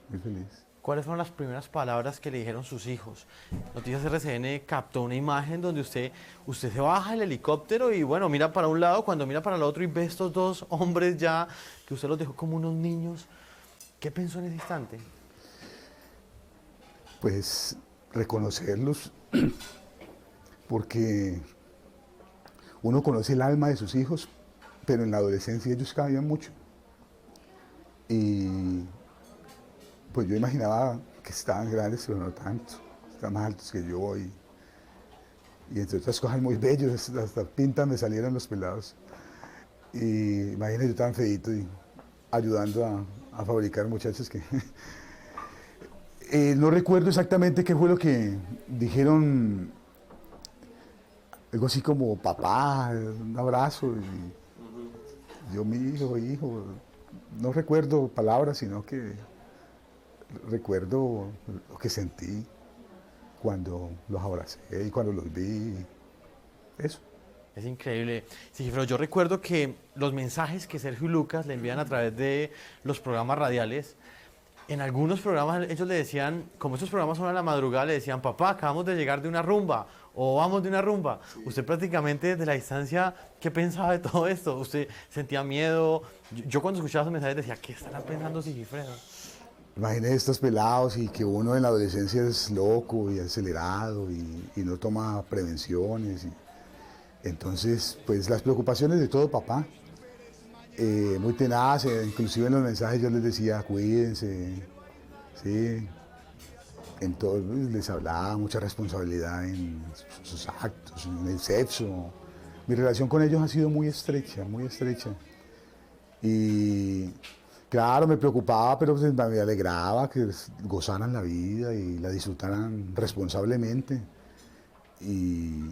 muy feliz. ¿Cuáles fueron las primeras palabras que le dijeron sus hijos? Noticias RCN captó una imagen donde usted se baja del helicóptero y bueno, mira para un lado, cuando mira para el otro y ve estos dos hombres ya, que usted los dejó como unos niños. ¿Qué pensó en ese instante? Pues reconocerlos, porque uno conoce el alma de sus hijos, pero en la adolescencia ellos cambian mucho. Y pues yo imaginaba que estaban grandes, pero no tanto. Están más altos que yo y entre otras cosas muy bellos, hasta pintas me salieron los pelados. Y imagínate yo tan feíto y ayudando a fabricar muchachos que... no recuerdo exactamente qué fue lo que dijeron, algo así como papá, un abrazo, y yo mi hijo, no recuerdo palabras, sino que recuerdo lo que sentí cuando los abracé y cuando los vi, eso. Es increíble. Sí, pero yo recuerdo que los mensajes que Sergio y Lucas le envían a través de los programas radiales, en algunos programas ellos le decían, como estos programas son a la madrugada, le decían, papá, acabamos de llegar de una rumba, o vamos de una rumba. Sí. Usted prácticamente desde la distancia, ¿qué pensaba de todo esto? ¿Usted sentía miedo? Yo cuando escuchaba esos mensajes decía, ¿qué estarán pensando Sigifredo? Imagínese estos pelados y que uno en la adolescencia es loco y acelerado y no toma prevenciones. Entonces, pues las preocupaciones de todo papá. Muy tenaz, inclusive en los mensajes yo les decía, cuídense, ¿sí? En todo, les hablaba mucha responsabilidad en sus actos, en el sexo. Mi relación con ellos ha sido muy estrecha, muy estrecha. Y claro, me preocupaba, pero pues me alegraba que gozaran la vida y la disfrutaran responsablemente. Y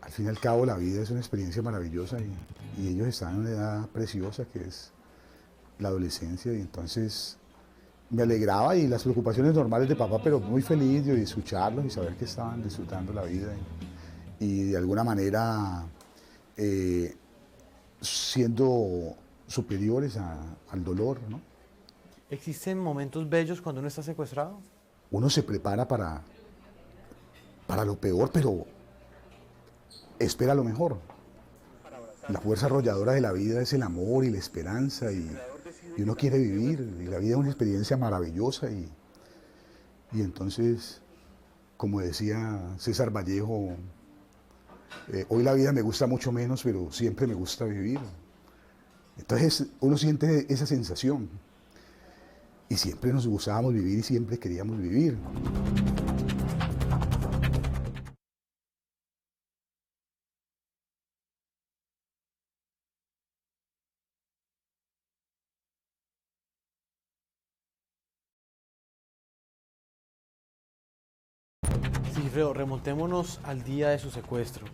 al fin y al cabo la vida es una experiencia maravillosa y ellos están en una edad preciosa que es la adolescencia y entonces me alegraba y las preocupaciones normales de papá, pero muy feliz de escucharlos y saber que estaban disfrutando la vida y de alguna manera siendo superiores al dolor, ¿no? ¿Existen momentos bellos cuando uno está secuestrado? Uno se prepara para lo peor, pero espera lo mejor. La fuerza arrolladora de la vida es el amor y la esperanza y uno quiere vivir y la vida es una experiencia maravillosa y entonces, como decía César Vallejo, hoy la vida me gusta mucho menos, pero siempre me gusta vivir. Entonces uno siente esa sensación y siempre nos gustábamos vivir y siempre queríamos vivir. Sigifredo, remontémonos al día de su secuestro,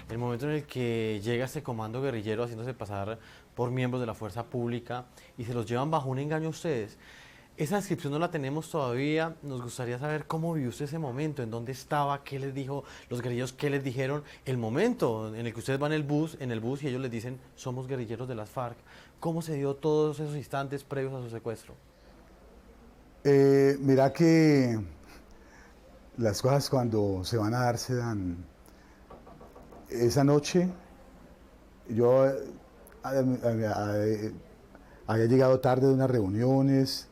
el momento en el que llega este comando guerrillero haciéndose pasar por miembros de la fuerza pública y se los llevan bajo un engaño a ustedes. Esa descripción no la tenemos todavía, nos gustaría saber cómo vivió usted ese momento, en dónde estaba, qué les dijo los guerrilleros, qué les dijeron, el momento en el que ustedes van en el bus y ellos les dicen, somos guerrilleros de las FARC. ¿Cómo se dio todos esos instantes previos a su secuestro? Mira que las cosas cuando se van a dar se dan. Esa noche yo había llegado tarde de unas reuniones,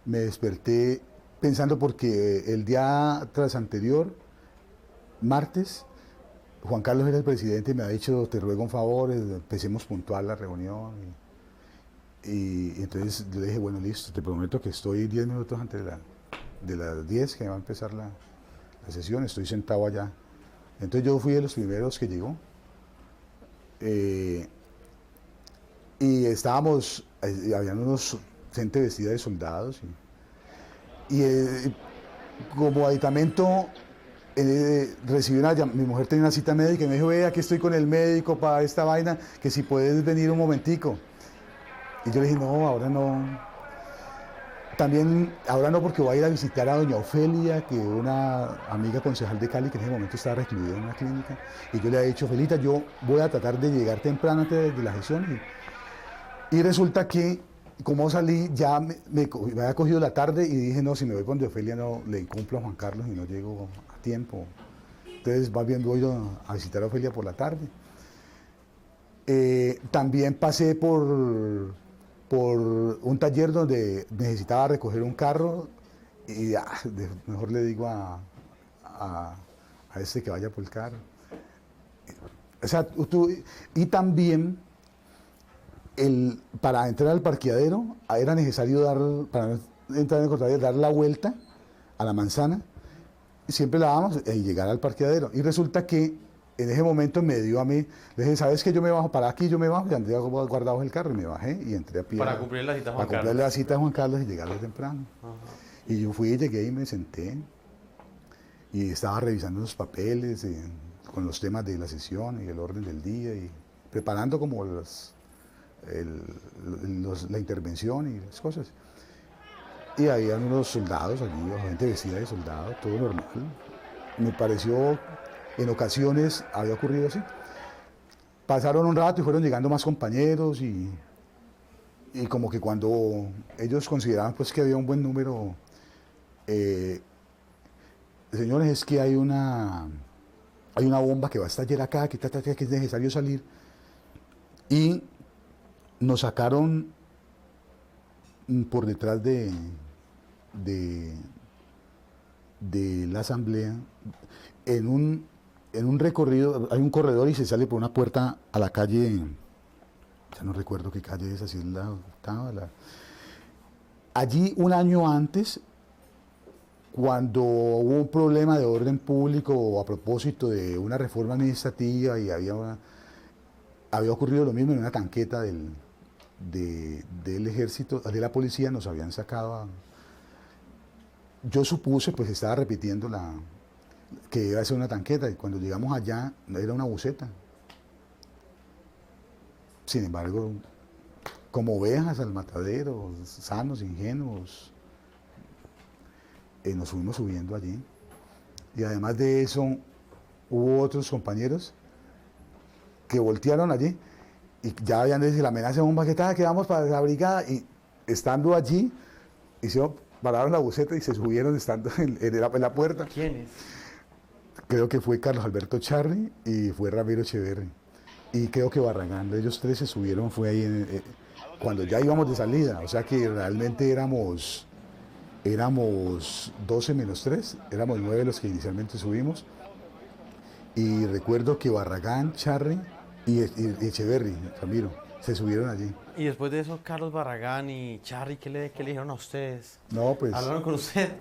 me desperté pensando porque el día tras anterior, martes, Juan Carlos era el presidente y me ha dicho, te ruego un favor, empecemos puntual la reunión. Y entonces yo le dije, bueno, listo, te prometo que estoy 10 minutos antes de las 10 que va a empezar la sesión, estoy sentado allá. Entonces yo fui de los primeros que llegó. Y estábamos, habían gente vestida de soldados. Y como aditamento, mi mujer tenía una cita médica y me dijo, ve, aquí estoy con el médico para esta vaina, que si puedes venir un momentico. Y yo le dije, no, ahora no. También, ahora no, porque voy a ir a visitar a doña Ofelia, que es una amiga concejal de Cali, que en ese momento estaba recluida en una clínica. Y yo le he dicho, Felita, yo voy a tratar de llegar temprano antes de la sesión Y resulta que, como salí, ya me había cogido la tarde y dije, no, si me voy con Ofelia no le incumplo a Juan Carlos y no llego a tiempo. Entonces, más bien voy a visitar a Ofelia por la tarde. También pasé por un taller donde necesitaba recoger un carro y mejor le digo a este que vaya por el carro. O sea, y también para entrar al parqueadero era necesario para entrar en el parqueadero, dar la vuelta a la manzana, y siempre la dábamos y llegar al parqueadero. Y resulta que en ese momento me dio a mí, le dije, ¿sabes qué? Yo me bajo, para aquí yo me bajo, y andé guardado el carro y me bajé y entré a pie. Para cumplir la cita a Juan Para cumplir la cita a Juan Carlos y llegarle temprano. Ajá. Y yo fui, llegué y me senté y estaba revisando los papeles con los temas de la sesión y el orden del día y preparando como la intervención y las cosas. Y había unos soldados allí, gente vestida de soldado, todo normal. Me pareció, en ocasiones había ocurrido así. Pasaron un rato y fueron llegando más compañeros y como que cuando ellos consideraban pues que había un buen número, señores, es que hay una bomba que va a estallar acá, que es necesario salir. Y nos sacaron por detrás de la asamblea en un recorrido, hay un corredor y se sale por una puerta a la calle, ya no recuerdo qué calle es, así es la octava. Allí un año antes, cuando hubo un problema de orden público a propósito de una reforma administrativa y había ocurrido lo mismo en una tanqueta del ejército, de la policía, nos habían sacado yo supuse, pues estaba repitiendo que iba a ser una tanqueta, y cuando llegamos allá era una buseta. Sin embargo, como ovejas al matadero, sanos, ingenuos, nos fuimos subiendo allí. Y además de eso, hubo otros compañeros que voltearon allí y ya habían desde la amenaza de bomba que vamos para la brigada, y estando allí, pararon la buseta y se subieron estando en la puerta. ¿Quiénes? Creo que fue Carlos Alberto Charri y fue Ramiro Echeverri. Y creo que Barragán, ellos tres se subieron, fue ahí cuando ya íbamos de salida. O sea que realmente éramos 12 menos 3, éramos 9 los que inicialmente subimos. Y recuerdo que Barragán, Charri y Echeverri, Ramiro, se subieron allí. Y después de eso, Carlos Barragán y Charri, ¿qué le dijeron a ustedes? No, pues... ¿Hablaron con usted?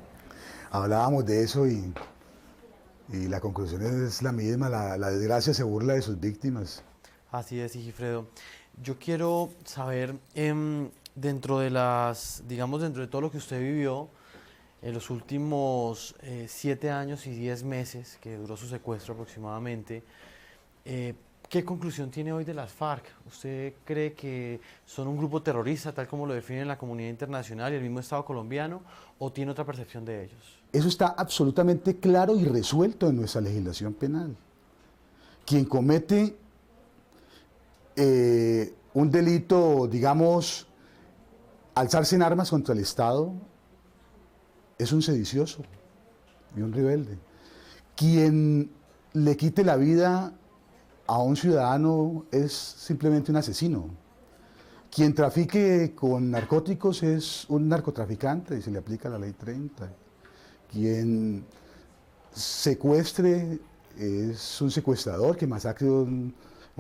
Hablábamos de eso y la conclusión es la misma, la desgracia se burla de sus víctimas. Así es, Sigifredo. Yo quiero saber, dentro de todo lo que usted vivió en los últimos 7 años y 10 meses que duró su secuestro aproximadamente, ¿qué conclusión tiene hoy de las FARC? ¿Usted cree que son un grupo terrorista, tal como lo define la comunidad internacional y el mismo Estado colombiano, o tiene otra percepción de ellos? Eso está absolutamente claro y resuelto en nuestra legislación penal. Quien comete un delito, digamos, alzarse en armas contra el Estado, es un sedicioso y un rebelde. Quien le quite la vida a un ciudadano es simplemente un asesino. Quien trafique con narcóticos es un narcotraficante y se le aplica la ley 30. Quien secuestre es un secuestrador que masacre a un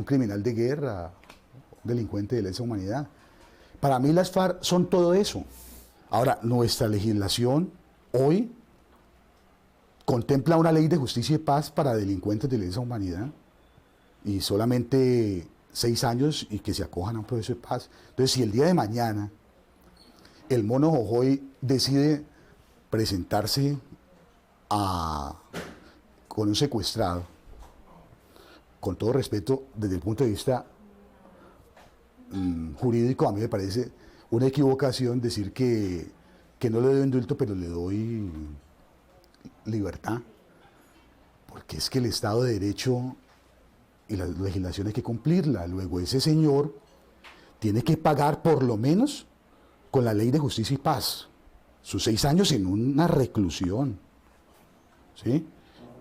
criminal de guerra, un delincuente de lesa humanidad. Para mí las FARC son todo eso. Ahora, nuestra legislación hoy contempla una ley de justicia y paz para delincuentes de lesa humanidad y solamente 6 años y que se acojan a un proceso de paz. Entonces, si el día de mañana el mono Jojoy decide presentarse con un secuestrado, con todo respeto, desde el punto de vista jurídico, a mí me parece una equivocación decir que no le doy indulto, pero le doy libertad, porque es que el Estado de Derecho y la legislación hay que cumplirla. Luego ese señor tiene que pagar por lo menos con la ley de justicia y paz sus 6 años en una reclusión, ¿sí?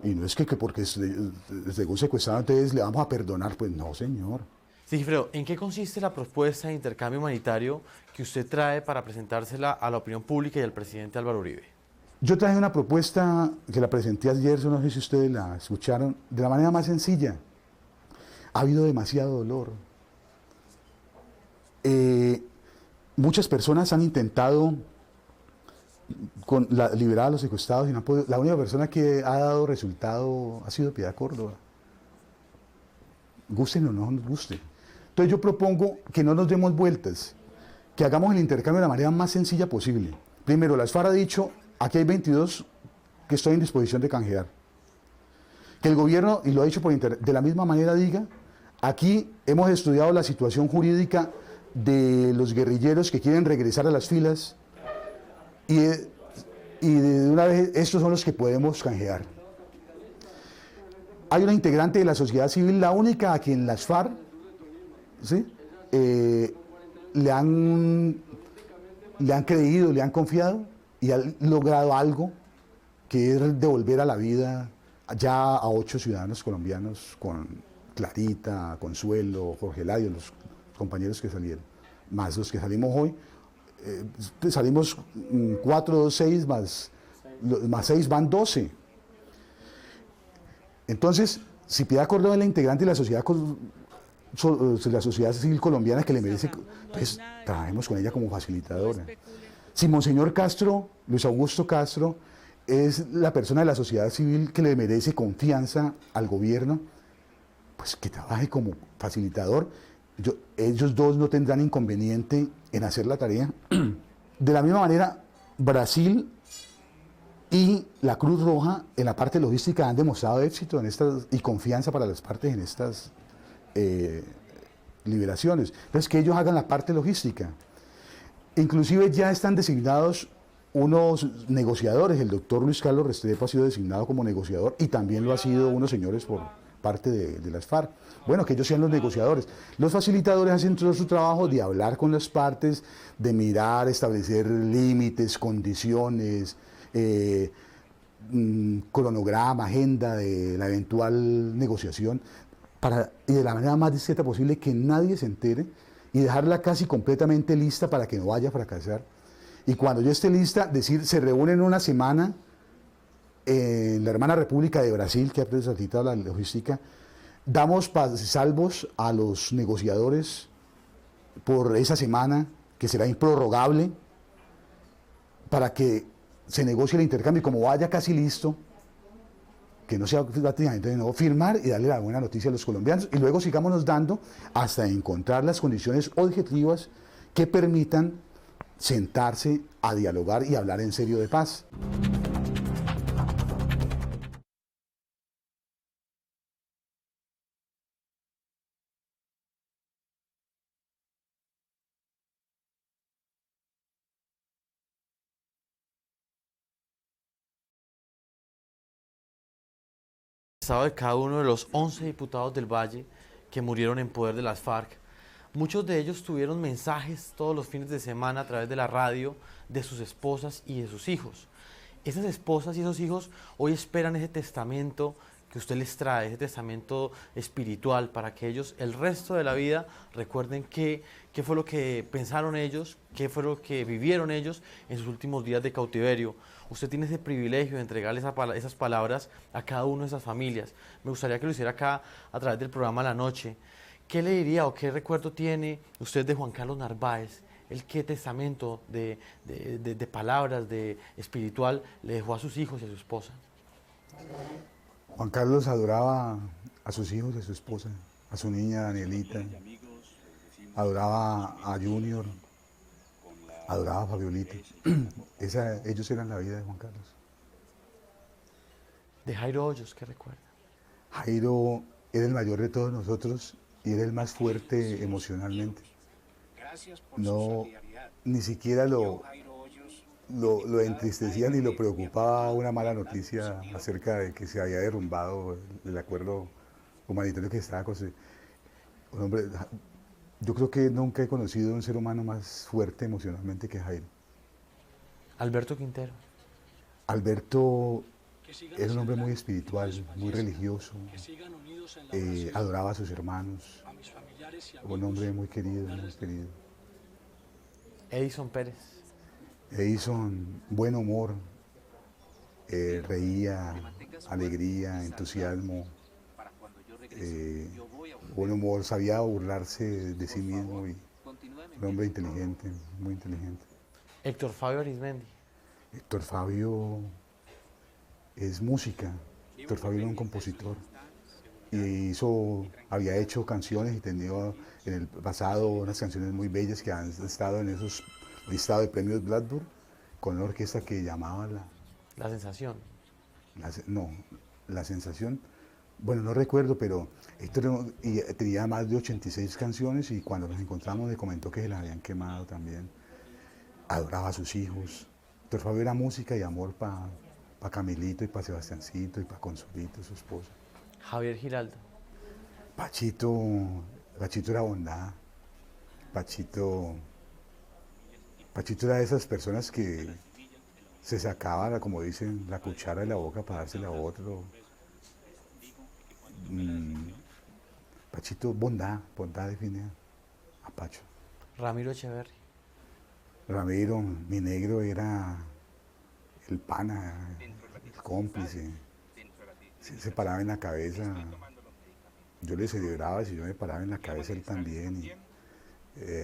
Y no es que porque según secuestrado entonces le vamos a perdonar, pues no, señor. Sigifredo, ¿en qué consiste la propuesta de intercambio humanitario que usted trae para presentársela a la opinión pública y al presidente Álvaro Uribe? Yo traje una propuesta que la presenté ayer, no sé si ustedes la escucharon, de la manera más sencilla. Ha habido demasiado dolor. Muchas personas han intentado liberar a los secuestrados y no han podido. La única persona que ha dado resultado ha sido Piedad Córdoba. Gusten o no nos guste. Entonces yo propongo que no nos demos vueltas, que hagamos el intercambio de la manera más sencilla posible. Primero, las FARC ha dicho, aquí hay 22 que estoy en disposición de canjear. Que el gobierno, y lo ha dicho por internet, de la misma manera diga, aquí hemos estudiado la situación jurídica de los guerrilleros que quieren regresar a las filas y de una vez estos son los que podemos canjear. Hay una integrante de la sociedad civil, la única a quien las FARC, ¿sí? le han creído, le han confiado y han logrado algo que es devolver a la vida ya a 8 ciudadanos colombianos, con Clarita, Consuelo, Jorge Eladio, los compañeros que salieron, más los que salimos hoy. Salimos 4, 2, 6, más 6 van 12. Entonces, si Piedad Córdoba es la integrante de la sociedad civil colombiana que le merece, pues trabajemos con ella como facilitadora. Si Monseñor Castro, Luis Augusto Castro, es la persona de la sociedad civil que le merece confianza al gobierno, pues que trabaje como facilitador. Ellos dos no tendrán inconveniente en hacer la tarea. De la misma manera, Brasil y la Cruz Roja en la parte logística han demostrado éxito en estas, y confianza para las partes en estas liberaciones. Entonces, que ellos hagan la parte logística. Inclusive ya están designados unos negociadores. El doctor Luis Carlos Restrepo ha sido designado como negociador y también lo ha sido unos señores por parte de las FARC. Bueno, que ellos sean los negociadores. Los facilitadores hacen todo su trabajo de hablar con las partes, de mirar, establecer límites, condiciones, cronograma, agenda de la eventual negociación, y de la manera más discreta posible, que nadie se entere y dejarla casi completamente lista para que no vaya a fracasar. Y cuando ya esté lista, decir, se reúnen una semana en la hermana República de Brasil, que ha facilitado la logística, damos salvos a los negociadores por esa semana, que será improrrogable, para que se negocie el intercambio, y como vaya casi listo, que no sea prácticamente de nuevo, firmar y darle la buena noticia a los colombianos, y luego sigámonos dando hasta encontrar las condiciones objetivas que permitan sentarse a dialogar y hablar en serio de paz. De cada uno de los 11 diputados del Valle que murieron en poder de las FARC. Muchos de ellos tuvieron mensajes todos los fines de semana a través de la radio de sus esposas y de sus hijos. Esas esposas y esos hijos hoy esperan ese testamento que usted les trae, ese testamento espiritual, para que ellos el resto de la vida recuerden qué fue lo que pensaron ellos, qué fue lo que vivieron ellos en sus últimos días de cautiverio. Usted tiene ese privilegio de entregarle esas palabras a cada una de esas familias. Me gustaría que lo hiciera acá a través del programa La Noche. ¿Qué le diría o qué recuerdo tiene usted de Juan Carlos Narváez? ¿Qué testamento de palabras, de espiritual, le dejó a sus hijos y a su esposa? Juan Carlos adoraba a sus hijos y a su esposa, a su niña Danielita, adoraba a Junior, adoraba a Fabiolita. Ellos eran la vida de Juan Carlos. De Jairo Hoyos, ¿qué recuerda? Jairo era el mayor de todos nosotros y era el más fuerte emocionalmente. No, ni siquiera lo entristecía ni lo preocupaba una mala noticia acerca de que se había derrumbado el acuerdo humanitario que estaba construyendo. Un hombre Yo creo que nunca he conocido un ser humano más fuerte emocionalmente que Jairo. Alberto Quintero. Alberto era un hombre muy espiritual, muy religioso, adoraba a sus hermanos, un hombre muy querido, muy querido. Edison Pérez. Edison, buen humor, reía, alegría, entusiasmo, buen humor, sabía burlarse de sí mismo y un hombre inteligente, muy inteligente. Héctor Fabio Arizmendi. Héctor Fabio es música, Héctor Fabio era un compositor y había hecho canciones y tenía en el pasado unas canciones muy bellas que han estado en esos listados de premios Blackburn con una orquesta que llamaba La Sensación. La Sensación. Bueno, no recuerdo, pero Héctor tenía más de 86 canciones y cuando nos encontramos me comentó que se las habían quemado también. Adoraba a sus hijos. Héctor Fabio era música y amor para Camilito y para Sebastiancito y para Consolito, su esposa. Javier Giraldo. Pachito era bondad. Pachito era de esas personas que se sacaba, como dicen, la cuchara de la boca para dársela a otro. Pachito, bondad define a Pacho. Ramiro Echeverri. Ramiro, mi negro, era el pana, el cómplice. Se paraba en la cabeza. Yo le celebraba si yo me paraba en la cabeza, él también.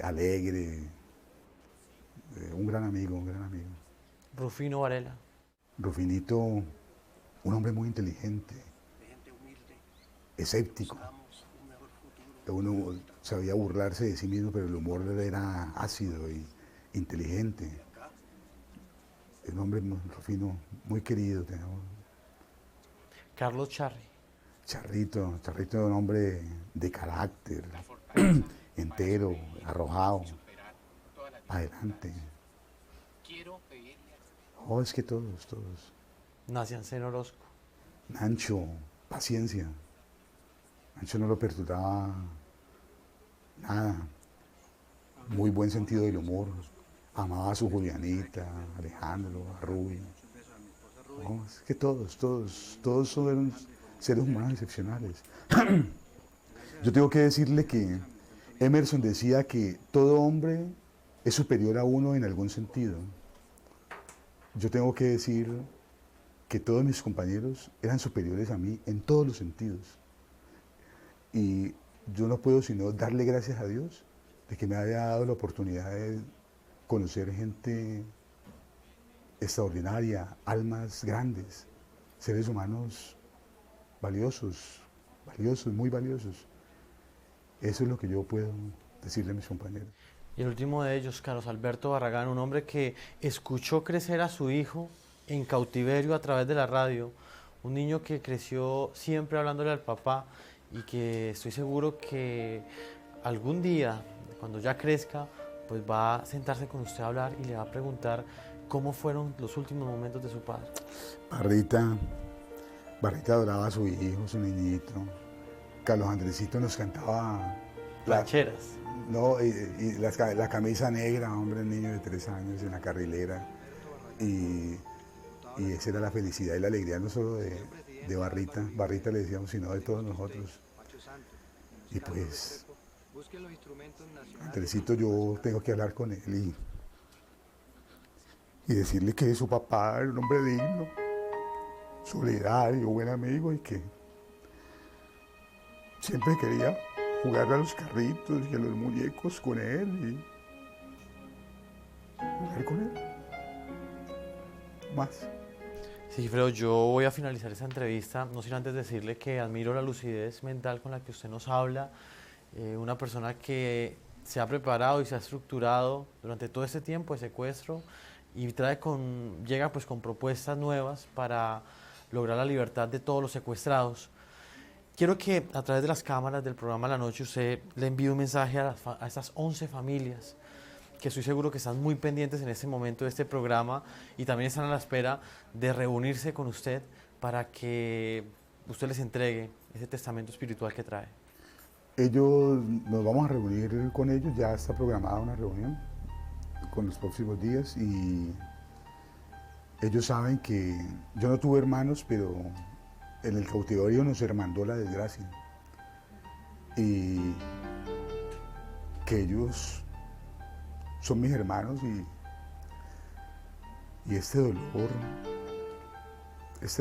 Alegre. Un gran amigo, un gran amigo. Rufino Varela. Rufinito, un hombre muy inteligente, escéptico. Uno sabía burlarse de sí mismo, pero el humor era ácido y inteligente. Un hombre, Rufino, muy querido. Carlos Charri. Charrito era un hombre de carácter, entero, arrojado, adelante. Oh, es que todos. Naciancén Orozco. Nancho, paciencia. Nancho no lo perturbaba nada. Muy buen sentido del humor. Amaba a su Julianita, a Alejandro, a Rubio. Oh, es que todos son seres humanos excepcionales. Yo tengo que decirle que Emerson decía que todo hombre es superior a uno en algún sentido. Yo tengo que decir que todos mis compañeros eran superiores a mí en todos los sentidos. Y yo no puedo sino darle gracias a Dios de que me haya dado la oportunidad de conocer gente extraordinaria, almas grandes, seres humanos valiosos, muy valiosos. Eso es lo que yo puedo decirle a mis compañeros. Y el último de ellos, Carlos Alberto Barragán, un hombre que escuchó crecer a su hijo en cautiverio a través de la radio, un niño que creció siempre hablándole al papá y que estoy seguro que algún día, cuando ya crezca, pues va a sentarse con usted a hablar y le va a preguntar cómo fueron los últimos momentos de su padre. Barrita adoraba a su hijo, su niñito. Carlos Andresito nos cantaba rancheras. No, y la camisa negra, hombre, el niño de 3 años en la carrilera. Y esa era la felicidad y la alegría no solo de Barrita. Barrita le decíamos, sino de todos nosotros. Y pues, Andresito, yo tengo que hablar con él y decirle que su papá era un hombre digno, solidario, buen amigo y que siempre quería jugar a los carritos y a los muñecos con él y jugar con él. Más. Sí, Fredo, yo voy a finalizar esta entrevista, no sin antes decirle que admiro la lucidez mental con la que usted nos habla, una persona que se ha preparado y se ha estructurado durante todo este tiempo de secuestro y llega pues con propuestas nuevas para lograr la libertad de todos los secuestrados. Quiero que a través de las cámaras del programa La Noche usted le envíe un mensaje a estas 11 familias que estoy seguro que están muy pendientes en este momento de este programa y también están a la espera de reunirse con usted para que usted les entregue ese testamento espiritual que trae. Ellos, nos vamos a reunir con ellos, ya está programada una reunión con los próximos días y ellos saben que yo no tuve hermanos, pero en el cautiverio nos hermandó la desgracia y que ellos son mis hermanos y este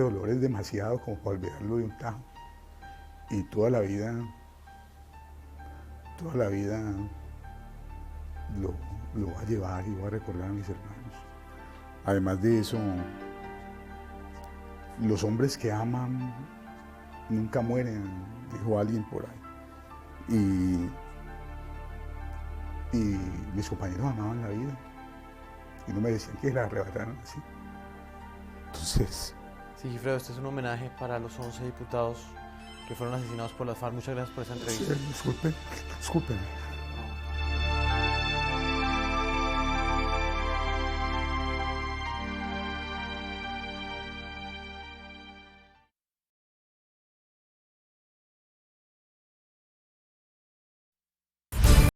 dolor es demasiado como para olvidarlo de un tajo y toda la vida lo va a llevar y va a recordar a mis hermanos. Además de eso, los hombres que aman nunca mueren, dijo alguien por ahí. Y mis compañeros amaban la vida y no merecían que la arrebataran así. Entonces... Sí, Gifredo, este es un homenaje para los 11 diputados que fueron asesinados por las FARC. Muchas gracias por esa entrevista. Sí, disculpen.